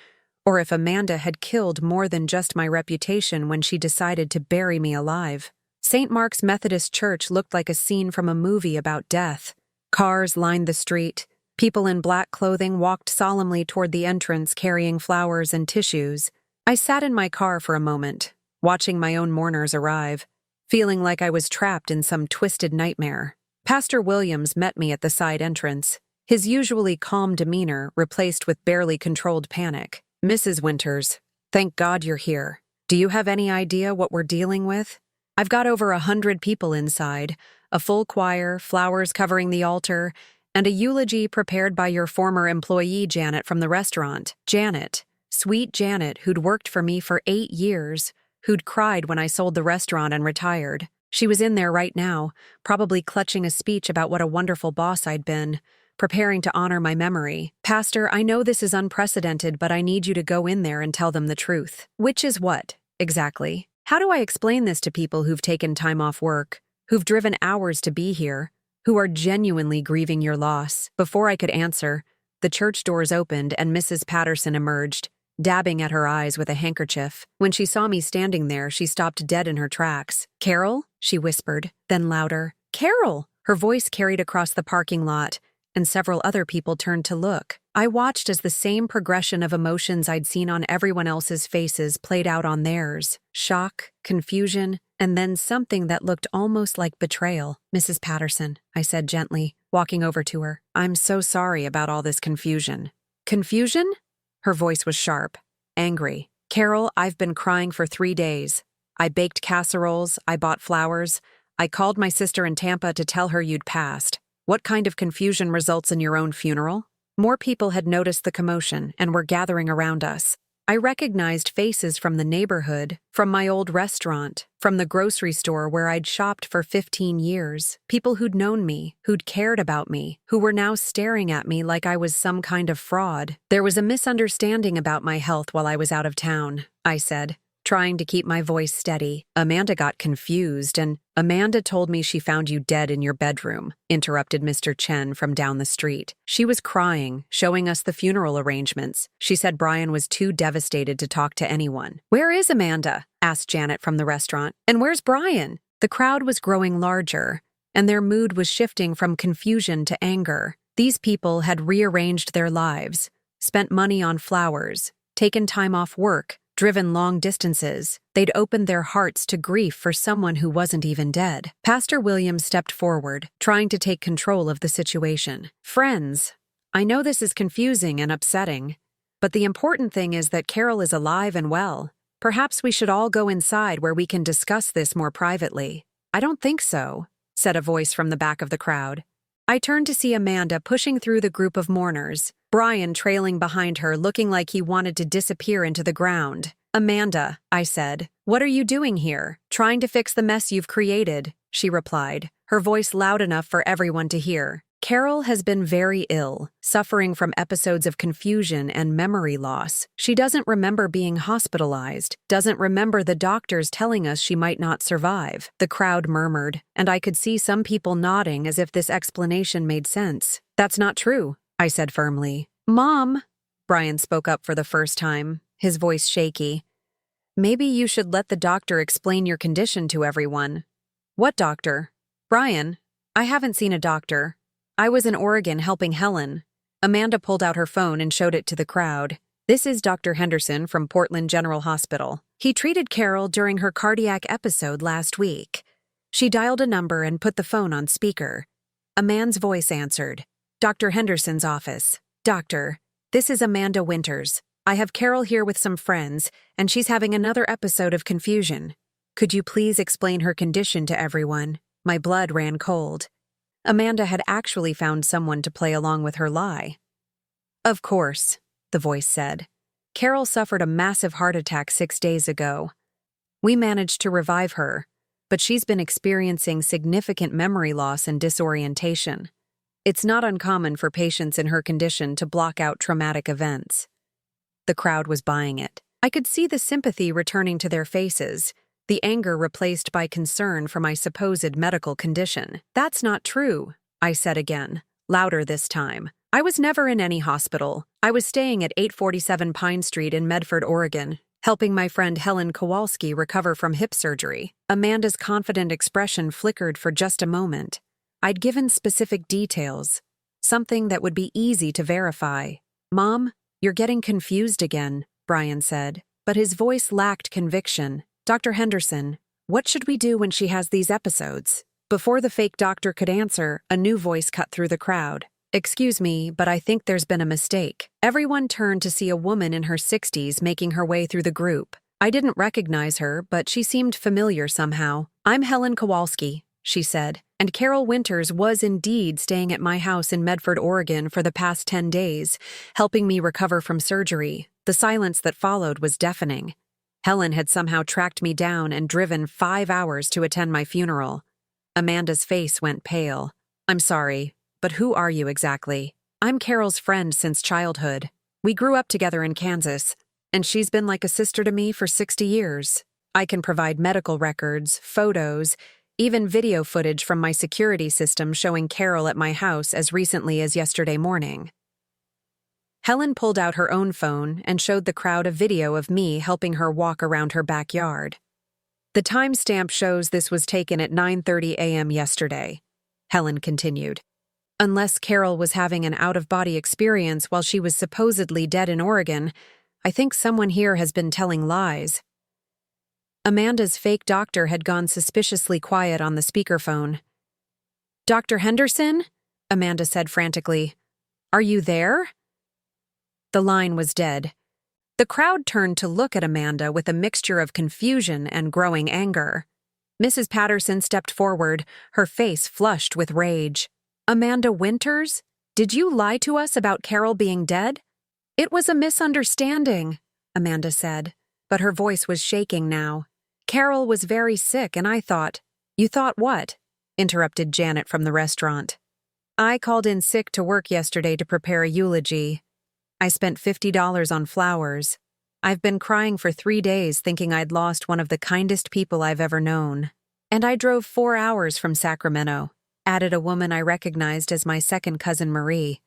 or if Amanda had killed more than just my reputation when she decided to bury me alive. St. Mark's Methodist Church looked like a scene from a movie about death. Cars lined the street. People in black clothing walked solemnly toward the entrance carrying flowers and tissues. I sat in my car for a moment, watching my own mourners arrive, feeling like I was trapped in some twisted nightmare. Pastor Williams met me at the side entrance. His usually calm demeanor replaced with barely controlled panic. Mrs. Winters, thank God you're here. Do you have any idea what we're dealing with? I've got over 100 people inside, a full choir, flowers covering the altar, and a eulogy prepared by your former employee Janet from the restaurant. Janet, sweet Janet, who'd worked for me for 8 years, who'd cried when I sold the restaurant and retired. She was in there right now, probably clutching a speech about what a wonderful boss I'd been, preparing to honor my memory. Pastor, I know this is unprecedented, but I need you to go in there and tell them the truth. Which is what, exactly? How do I explain this to people who've taken time off work, who've driven hours to be here, who are genuinely grieving your loss? Before I could answer, the church doors opened and Mrs. Patterson emerged, dabbing at her eyes with a handkerchief. When she saw me standing there, she stopped dead in her tracks. Carol? She whispered, then louder. Carol! Her voice carried across the parking lot, and several other people turned to look. I watched as the same progression of emotions I'd seen on everyone else's faces played out on theirs. Shock, confusion, and then something that looked almost like betrayal. Mrs. Patterson, I said gently, walking over to her. I'm so sorry about all this confusion. Confusion? Her voice was sharp, angry. Carol, I've been crying for 3 days. I baked casseroles, I bought flowers. I called my sister in Tampa to tell her you'd passed. What kind of confusion results in your own funeral? More people had noticed the commotion and were gathering around us. I recognized faces from the neighborhood, from my old restaurant, from the grocery store where I'd shopped for 15 years. People who'd known me, who'd cared about me, who were now staring at me like I was some kind of fraud. There was a misunderstanding about my health while I was out of town, I said, trying to keep my voice steady. Amanda got confused, and Amanda told me she found you dead in your bedroom, interrupted Mr. Chen from down the street. She was crying, showing us the funeral arrangements. She said Brian was too devastated to talk to anyone. Where is Amanda? Asked Janet from the restaurant. And where's Brian? The crowd was growing larger, and their mood was shifting from confusion to anger. These people had rearranged their lives, spent money on flowers, taken time off work, driven long distances. They'd opened their hearts to grief for someone who wasn't even dead. Pastor Williams stepped forward, trying to take control of the situation. Friends, I know this is confusing and upsetting, but the important thing is that Carol is alive and well. Perhaps we should all go inside where we can discuss this more privately. I don't think so, said a voice from the back of the crowd. I turned to see Amanda pushing through the group of mourners, Brian trailing behind her, looking like he wanted to disappear into the ground. Amanda, I said, what are you doing here? Trying to fix the mess you've created, she replied, her voice loud enough for everyone to hear. Carol has been very ill, suffering from episodes of confusion and memory loss. She doesn't remember being hospitalized, doesn't remember the doctors telling us she might not survive. The crowd murmured, and I could see some people nodding as if this explanation made sense. That's not true, I said firmly. Mom, Brian spoke up for the first time, his voice shaky. Maybe you should let the doctor explain your condition to everyone. What doctor? Brian, I haven't seen a doctor. I was in Oregon helping Helen. Amanda pulled out her phone and showed it to the crowd. This is Dr. Henderson from Portland General Hospital. He treated Carol during her cardiac episode last week. She dialed a number and put the phone on speaker. A man's voice answered. Dr. Henderson's office. Doctor, this is Amanda Winters. I have Carol here with some friends, and she's having another episode of confusion. Could you please explain her condition to everyone? My blood ran cold. Amanda had actually found someone to play along with her lie. Of course, the voice said. Carol suffered a massive heart attack 6 days ago. We managed to revive her, but she's been experiencing significant memory loss and disorientation. It's not uncommon for patients in her condition to block out traumatic events. The crowd was buying it. I could see the sympathy returning to their faces, the anger replaced by concern for my supposed medical condition. That's not true, I said again, louder this time. I was never in any hospital. I was staying at 847 Pine Street in Medford, Oregon, helping my friend Helen Kowalski recover from hip surgery. Amanda's confident expression flickered for just a moment. I'd given specific details, something that would be easy to verify. Mom, you're getting confused again, Brian said, but his voice lacked conviction. Dr. Henderson, what should we do when she has these episodes? Before the fake doctor could answer, a new voice cut through the crowd. Excuse me, but I think there's been a mistake. Everyone turned to see a woman in her 60s making her way through the group. I didn't recognize her, but she seemed familiar somehow. I'm Helen Kowalski, she said, and Carol Winters was indeed staying at my house in Medford, Oregon for the past 10 days, helping me recover from surgery. The silence that followed was deafening. Helen had somehow tracked me down and driven 5 hours to attend my funeral. Amanda's face went pale. I'm sorry, but who are you exactly? I'm Carol's friend since childhood. We grew up together in Kansas, and she's been like a sister to me for 60 years. I can provide medical records, photos, even video footage from my security system showing Carol at my house as recently as yesterday morning. Helen pulled out her own phone and showed the crowd a video of me helping her walk around her backyard. The timestamp shows this was taken at 9:30 a.m. yesterday, Helen continued. Unless Carol was having an out-of-body experience while she was supposedly dead in Oregon, I think someone here has been telling lies. Amanda's fake doctor had gone suspiciously quiet on the speakerphone. Dr. Henderson? Amanda said frantically. Are you there? The line was dead. The crowd turned to look at Amanda with a mixture of confusion and growing anger. Mrs. Patterson stepped forward, her face flushed with rage. Amanda Winters? Did you lie to us about Carol being dead? It was a misunderstanding, Amanda said, but her voice was shaking now. Carol was very sick and I thought— You thought what? Interrupted Janet from the restaurant. I called in sick to work yesterday to prepare a eulogy. I spent $50 on flowers. I've been crying for 3 days thinking I'd lost one of the kindest people I've ever known. And I drove 4 hours from Sacramento," added a woman I recognized as my second cousin Marie.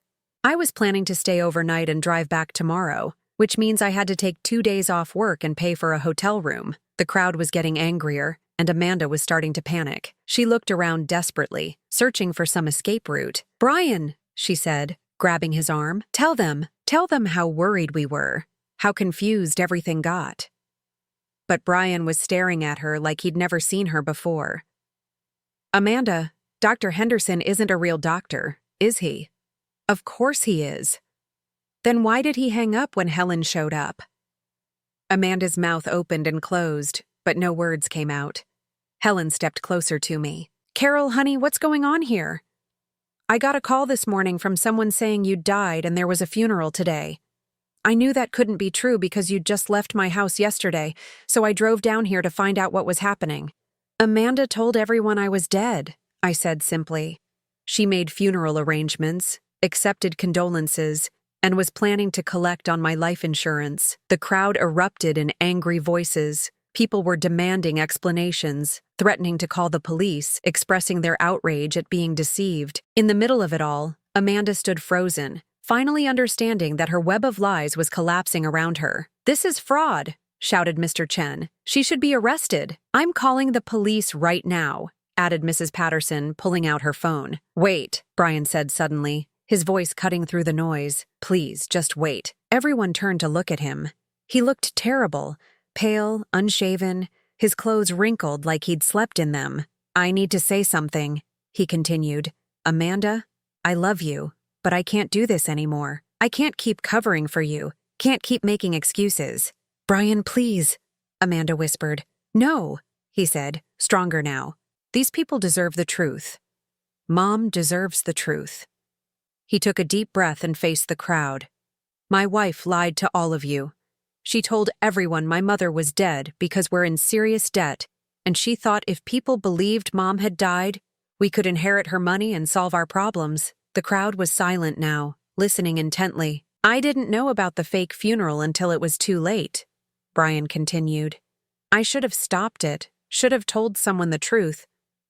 "I was planning to stay overnight and drive back tomorrow, which means I had to take 2 days off work and pay for a hotel room." The crowd was getting angrier, and Amanda was starting to panic. She looked around desperately, searching for some escape route. "Brian," she said, grabbing his arm, tell them how worried we were, how confused everything got." But Brian was staring at her like he'd never seen her before. "Amanda, Dr. Henderson isn't a real doctor, is he?" "Of course he is." "Then why did he hang up when Helen showed up?" Amanda's mouth opened and closed, but no words came out. Helen stepped closer to me. "Carol, honey, what's going on here?" "I got a call this morning from someone saying you'd died and there was a funeral today. I knew that couldn't be true because you'd just left my house yesterday, so I drove down here to find out what was happening." "Amanda told everyone I was dead," I said simply. She made funeral arrangements, accepted condolences, and was planning to collect on my life insurance. The crowd erupted in angry voices. People were demanding explanations, threatening to call the police, expressing their outrage at being deceived. In the middle of it all, Amanda stood frozen, finally understanding that her web of lies was collapsing around her. "This is fraud," shouted Mr. Chen. "She should be arrested." "I'm calling the police right now," added Mrs. Patterson, pulling out her phone. "Wait," Brian said suddenly, his voice cutting through the noise. "Please, just wait." Everyone turned to look at him. He looked terrible, pale, unshaven, his clothes wrinkled like he'd slept in them. "I need to say something," he continued. "Amanda, I love you, but I can't do this anymore. I can't keep covering for you, can't keep making excuses." "Brian, please," Amanda whispered. "No," he said, stronger now. "These people deserve the truth. Mom deserves the truth." He took a deep breath and faced the crowd. "My wife lied to all of you. She told everyone my mother was dead because we're in serious debt, and she thought if people believed Mom had died, we could inherit her money and solve our problems." The crowd was silent now, listening intently. "I didn't know about the fake funeral until it was too late," Brian continued. "I should have stopped it, should have told someone the truth,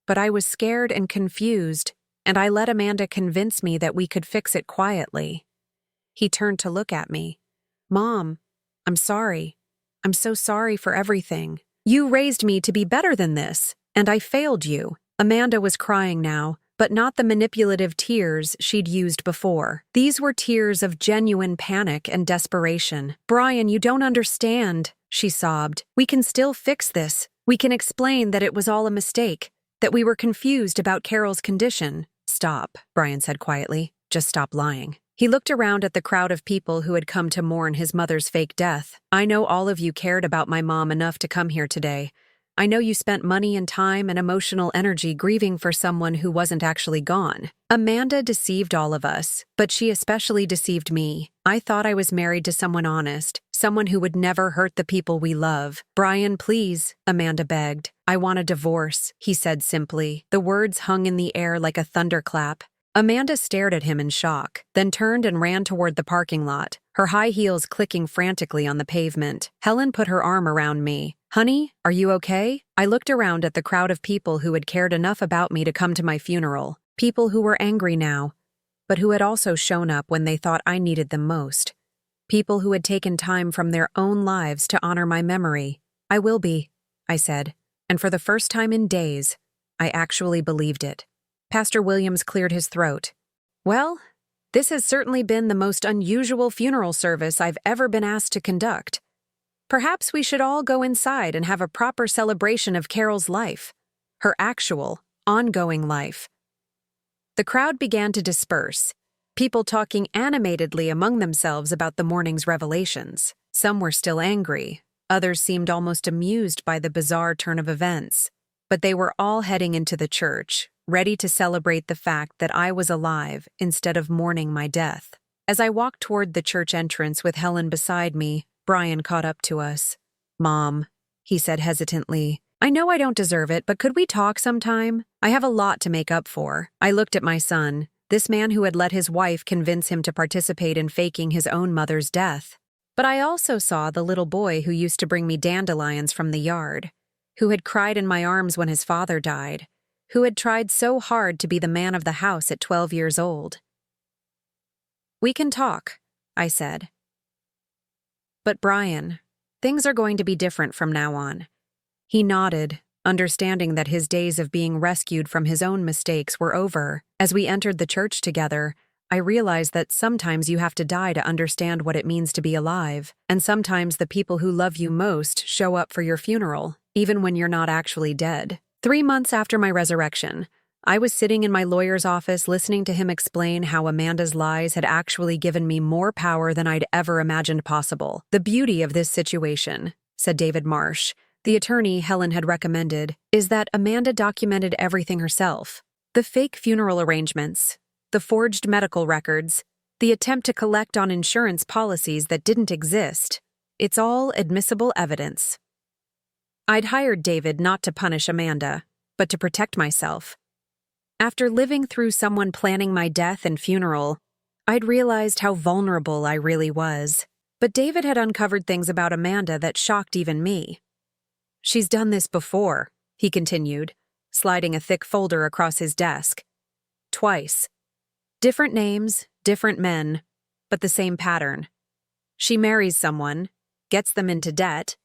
but I was scared and confused, and I let Amanda convince me that we could fix it quietly." He turned to look at me. "Mom, I'm sorry. I'm so sorry for everything. You raised me to be better than this, and I failed you." Amanda was crying now, but not the manipulative tears she'd used before. These were tears of genuine panic and desperation. "Brian, you don't understand," she sobbed. "We can still fix this. We can explain that it was all a mistake, that we were confused about Carol's condition." "Stop," Brian said quietly. "Just stop lying." He looked around at the crowd of people who had come to mourn his mother's fake death. "I know all of you cared about my mom enough to come here today. I know you spent money and time and emotional energy grieving for someone who wasn't actually gone. Amanda deceived all of us, but she especially deceived me. I thought I was married to someone honest, someone who would never hurt the people we love." "Brian, please," Amanda begged. "I want a divorce," he said simply. The words hung in the air like a thunderclap. Amanda stared at him in shock, then turned and ran toward the parking lot, her high heels clicking frantically on the pavement. Helen put her arm around me. "Honey, are you okay?" I looked around at the crowd of people who had cared enough about me to come to my funeral, people who were angry now, but who had also shown up when they thought I needed them most. People who had taken time from their own lives to honor my memory. "I will be," I said, and for the first time in days, I actually believed it. Pastor Williams cleared his throat. "Well, this has certainly been the most unusual funeral service I've ever been asked to conduct. Perhaps we should all go inside and have a proper celebration of Carol's life, her actual, ongoing life." The crowd began to disperse, people talking animatedly among themselves about the morning's revelations. Some were still angry, others seemed almost amused by the bizarre turn of events. But they were all heading into the church, ready to celebrate the fact that I was alive instead of mourning my death. As I walked toward the church entrance with Helen beside me, Brian caught up to us. "Mom," he said hesitantly, "I know I don't deserve it, but could we talk sometime? I have a lot to make up for." I looked at my son, this man who had let his wife convince him to participate in faking his own mother's death. But I also saw the little boy who used to bring me dandelions from the yard, who had cried in my arms when his father died, who had tried so hard to be the man of the house at 12 years old. "We can talk," I said. "But Brian, things are going to be different from now on." He nodded, understanding that his days of being rescued from his own mistakes were over. As we entered the church together, I realized that sometimes you have to die to understand what it means to be alive, and sometimes the people who love you most show up for your funeral, even when you're not actually dead. 3 months after my resurrection, I was sitting in my lawyer's office listening to him explain how Amanda's lies had actually given me more power than I'd ever imagined possible. "The beauty of this situation," said David Marsh, the attorney Helen had recommended, "is that Amanda documented everything herself. The fake funeral arrangements, the forged medical records, the attempt to collect on insurance policies that didn't exist. It's all admissible evidence." I'd hired David not to punish Amanda, but to protect myself. After living through someone planning my death and funeral, I'd realized how vulnerable I really was. But David had uncovered things about Amanda that shocked even me. "She's done this before," he continued, sliding a thick folder across his desk. "Twice. Different names, different men, but the same pattern. She marries someone, gets them into debt,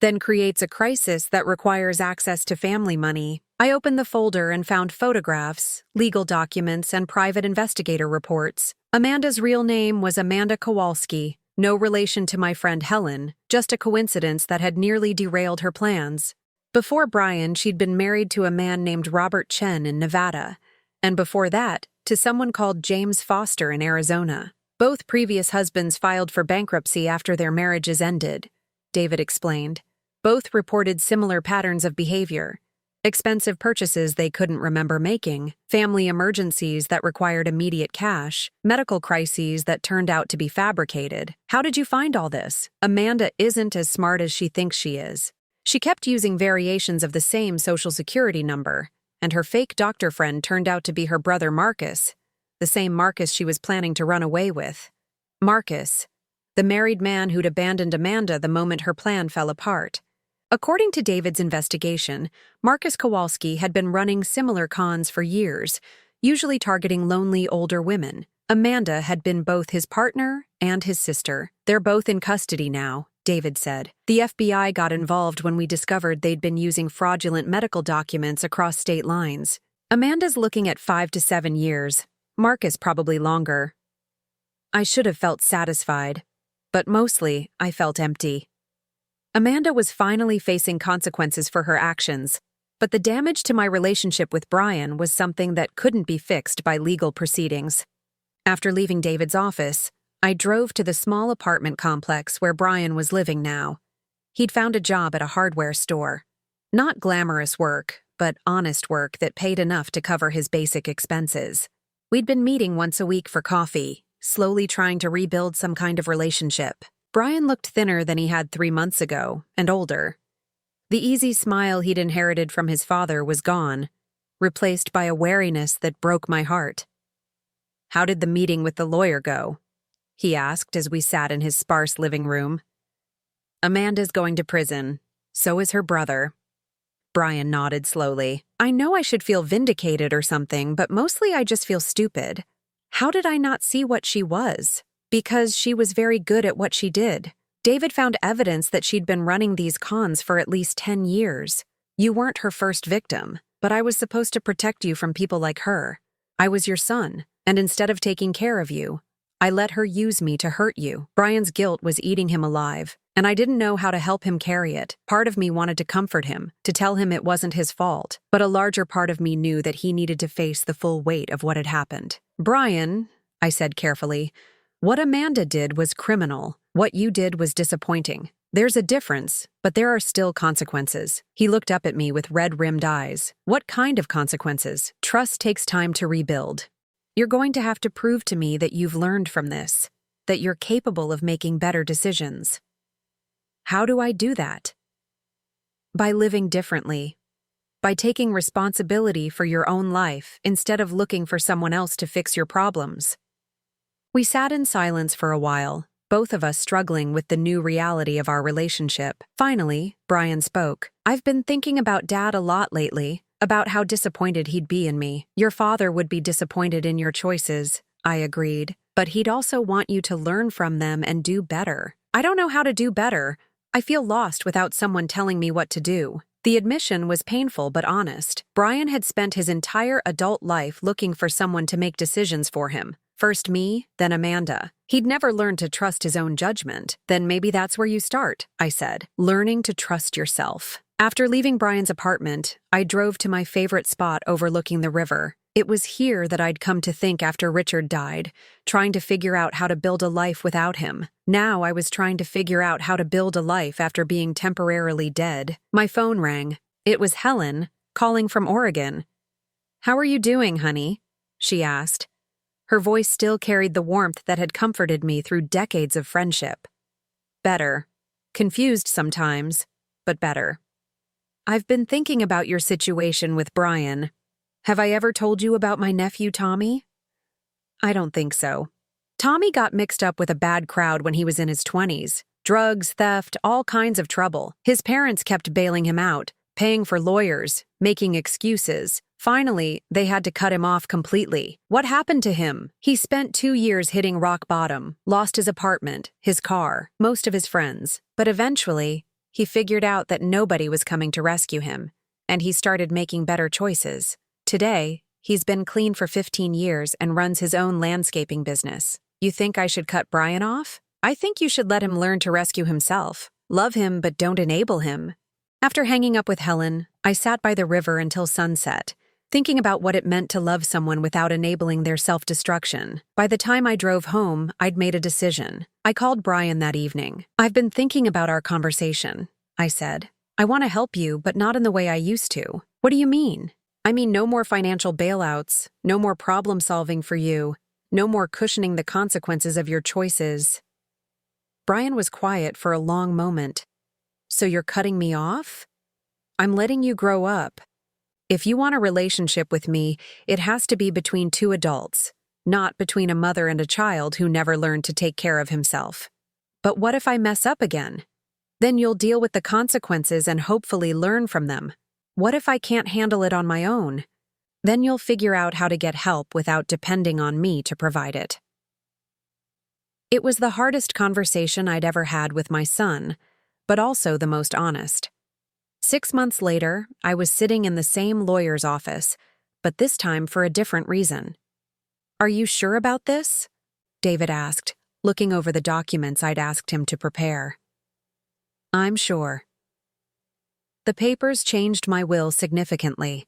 then creates a crisis that requires access to family money." I opened the folder and found photographs, legal documents, and private investigator reports. Amanda's real name was Amanda Kowalski, no relation to my friend Helen, just a coincidence that had nearly derailed her plans. Before Brian, she'd been married to a man named Robert Chen in Nevada, and before that, to someone called James Foster in Arizona. Both previous husbands filed for bankruptcy after their marriages ended, David explained. Both reported similar patterns of behavior. Expensive purchases they couldn't remember making, family emergencies that required immediate cash, medical crises that turned out to be fabricated. "How did you find all this? Amanda isn't as smart as she thinks she is. She kept using variations of the same social security number, and her fake doctor friend turned out to be her brother Marcus, the same Marcus she was planning to run away with. Marcus, the married man who'd abandoned Amanda the moment her plan fell apart." According to David's investigation, Marcus Kowalski had been running similar cons for years, usually targeting lonely older women. Amanda had been both his partner and his sister. "They're both in custody now," David said. "The FBI got involved when we discovered they'd been using fraudulent medical documents across state lines. Amanda's looking at 5 to 7 years. Marcus probably longer." I should have felt satisfied, but mostly I felt empty. Amanda was finally facing consequences for her actions, but the damage to my relationship with Brian was something that couldn't be fixed by legal proceedings. After leaving David's office, I drove to the small apartment complex where Brian was living now. He'd found a job at a hardware store. Not glamorous work, but honest work that paid enough to cover his basic expenses. We'd been meeting once a week for coffee, slowly trying to rebuild some kind of relationship. Brian looked thinner than he had 3 months ago, and older. The easy smile he'd inherited from his father was gone, replaced by a wariness that broke my heart. "How did the meeting with the lawyer go?" he asked as we sat in his sparse living room. "Amanda's going to prison. So is her brother." Brian nodded slowly. "I know I should feel vindicated or something, but mostly I just feel stupid. How did I not see what she was? Because she was very good at what she did. David found evidence that she'd been running these cons for at least 10 years. You weren't her first victim, but I was supposed to protect you from people like her. I was your son, and instead of taking care of you, I let her use me to hurt you." Brian's guilt was eating him alive, and I didn't know how to help him carry it. Part of me wanted to comfort him, to tell him it wasn't his fault, but a larger part of me knew that he needed to face the full weight of what had happened. "Brian," I said carefully, "what Amanda did was criminal. What you did was disappointing. There's a difference, but there are still consequences." He looked up at me with red-rimmed eyes. "What kind of consequences?" "Trust takes time to rebuild. You're going to have to prove to me that you've learned from this, that you're capable of making better decisions." "How do I do that?" "By living differently. By taking responsibility for your own life instead of looking for someone else to fix your problems." We sat in silence for a while, both of us struggling with the new reality of our relationship. Finally, Brian spoke. "I've been thinking about Dad a lot lately, about how disappointed he'd be in me. Your father would be disappointed in your choices," I agreed. "But he'd also want you to learn from them and do better." "I don't know how to do better. I feel lost without someone telling me what to do." The admission was painful but honest. Brian had spent his entire adult life looking for someone to make decisions for him. First me, then Amanda. He'd never learned to trust his own judgment. "Then maybe that's where you start," I said. "Learning to trust yourself." After leaving Brian's apartment, I drove to my favorite spot overlooking the river. It was here that I'd come to think after Richard died, trying to figure out how to build a life without him. Now I was trying to figure out how to build a life after being temporarily dead. My phone rang. It was Helen, calling from Oregon. "How are you doing, honey?" she asked. Her voice still carried the warmth that had comforted me through decades of friendship. "Better. Confused sometimes, but better. I've been thinking about your situation with Brian. Have I ever told you about my nephew, Tommy?" "I don't think so." Tommy got mixed up with a bad crowd when he was in his 20s. Drugs, theft, all kinds of trouble. His parents kept bailing him out, paying for lawyers, making excuses. Finally, they had to cut him off completely. What happened to him? He spent 2 years hitting rock bottom, lost his apartment, his car, most of his friends. But eventually, he figured out that nobody was coming to rescue him, and he started making better choices. Today, he's been clean for 15 years and runs his own landscaping business. You think I should cut Brian off? I think you should let him learn to rescue himself. Love him, but don't enable him. After hanging up with Helen, I sat by the river until sunset, thinking about what it meant to love someone without enabling their self-destruction. By the time I drove home, I'd made a decision. I called Brian that evening. "I've been thinking about our conversation," I said. "I want to help you, but not in the way I used to." "What do you mean?" "I mean, no more financial bailouts, no more problem solving for you, no more cushioning the consequences of your choices." Brian was quiet for a long moment. "So you're cutting me off?" "I'm letting you grow up. If you want a relationship with me, it has to be between two adults, not between a mother and a child who never learned to take care of himself." "But what if I mess up again?" "Then you'll deal with the consequences and hopefully learn from them." "What if I can't handle it on my own?" "Then you'll figure out how to get help without depending on me to provide it." It was the hardest conversation I'd ever had with my son, but also the most honest. 6 months later, I was sitting in the same lawyer's office, but this time for a different reason. "Are you sure about this?" David asked, looking over the documents I'd asked him to prepare. "I'm sure." The papers changed my will significantly.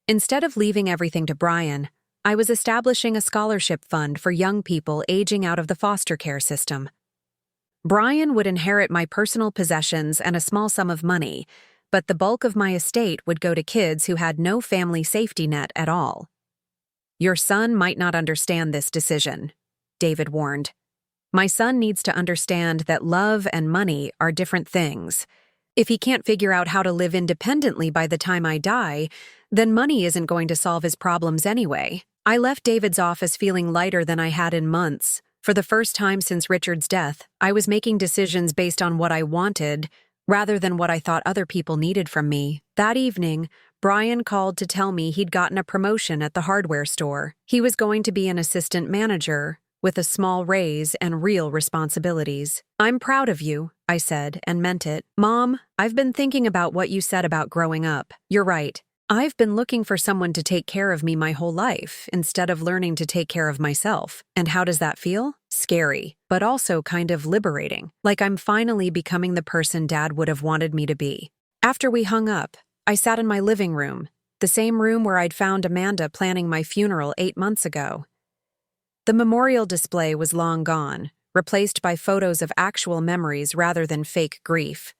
Instead of leaving everything to Brian, I was establishing a scholarship fund for young people aging out of the foster care system. Brian would inherit my personal possessions and a small sum of money, but the bulk of my estate would go to kids who had no family safety net at all. "Your son might not understand this decision," David warned. "My son needs to understand that love and money are different things. If he can't figure out how to live independently by the time I die, then money isn't going to solve his problems anyway." I left David's office feeling lighter than I had in months. For the first time since Richard's death, I was making decisions based on what I wanted, rather than what I thought other people needed from me. That evening, Brian called to tell me he'd gotten a promotion at the hardware store. He was going to be an assistant manager, with a small raise and real responsibilities. "I'm proud of you," I said, and meant it. "Mom, I've been thinking about what you said about growing up. You're right. I've been looking for someone to take care of me my whole life, instead of learning to take care of myself. And how does that feel? Scary, but also kind of liberating. Like I'm finally becoming the person Dad would have wanted me to be." After we hung up, I sat in my living room, the same room where I'd found Amanda planning my funeral 8 months ago. The memorial display was long gone, replaced by photos of actual memories rather than fake grief.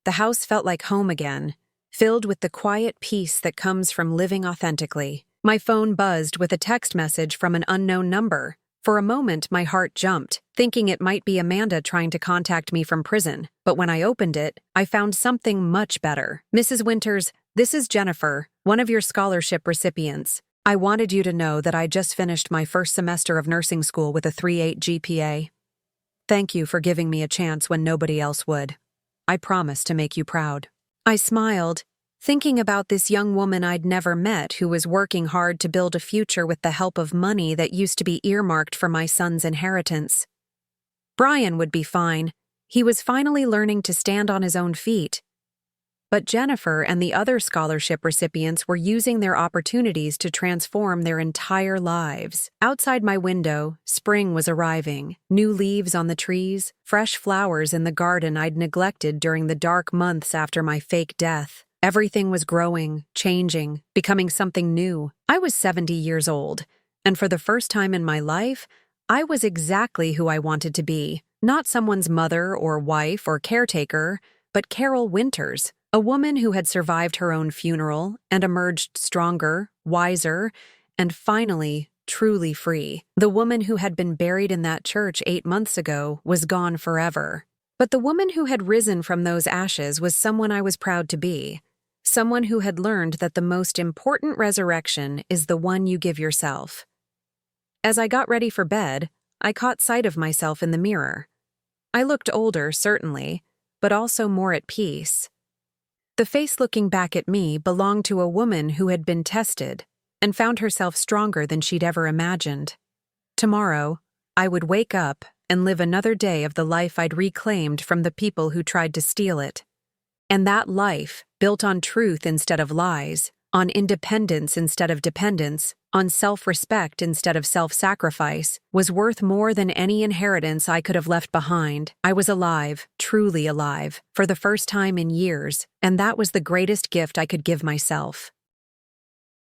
The house felt like home again, filled with the quiet peace that comes from living authentically. My phone buzzed with a text message from an unknown number. For a moment, my heart jumped, thinking it might be Amanda trying to contact me from prison. But when I opened it, I found something much better. "Mrs. Winters, this is Jennifer, one of your scholarship recipients. I wanted you to know that I just finished my first semester of nursing school with a 3.8 GPA. Thank you for giving me a chance when nobody else would. I promise to make you proud." I smiled, thinking about this young woman I'd never met who was working hard to build a future with the help of money that used to be earmarked for my son's inheritance. Brian would be fine. He was finally learning to stand on his own feet. But Jennifer and the other scholarship recipients were using their opportunities to transform their entire lives. Outside my window, spring was arriving. New leaves on the trees, fresh flowers in the garden I'd neglected during the dark months after my fake death. Everything was growing, changing, becoming something new. I was 70 years old, and for the first time in my life, I was exactly who I wanted to be. Not someone's mother or wife or caretaker, but Carol Winters, a woman who had survived her own funeral and emerged stronger, wiser, and finally, truly free. The woman who had been buried in that church 8 months ago was gone forever. But the woman who had risen from those ashes was someone I was proud to be. Someone who had learned that the most important resurrection is the one you give yourself. As I got ready for bed, I caught sight of myself in the mirror. I looked older, certainly, but also more at peace. The face looking back at me belonged to a woman who had been tested and found herself stronger than she'd ever imagined. Tomorrow, I would wake up and live another day of the life I'd reclaimed from the people who tried to steal it. And that life, built on truth instead of lies, on independence instead of dependence, on self-respect instead of self-sacrifice, was worth more than any inheritance I could have left behind. I was alive, truly alive, for the first time in years, and that was the greatest gift I could give myself.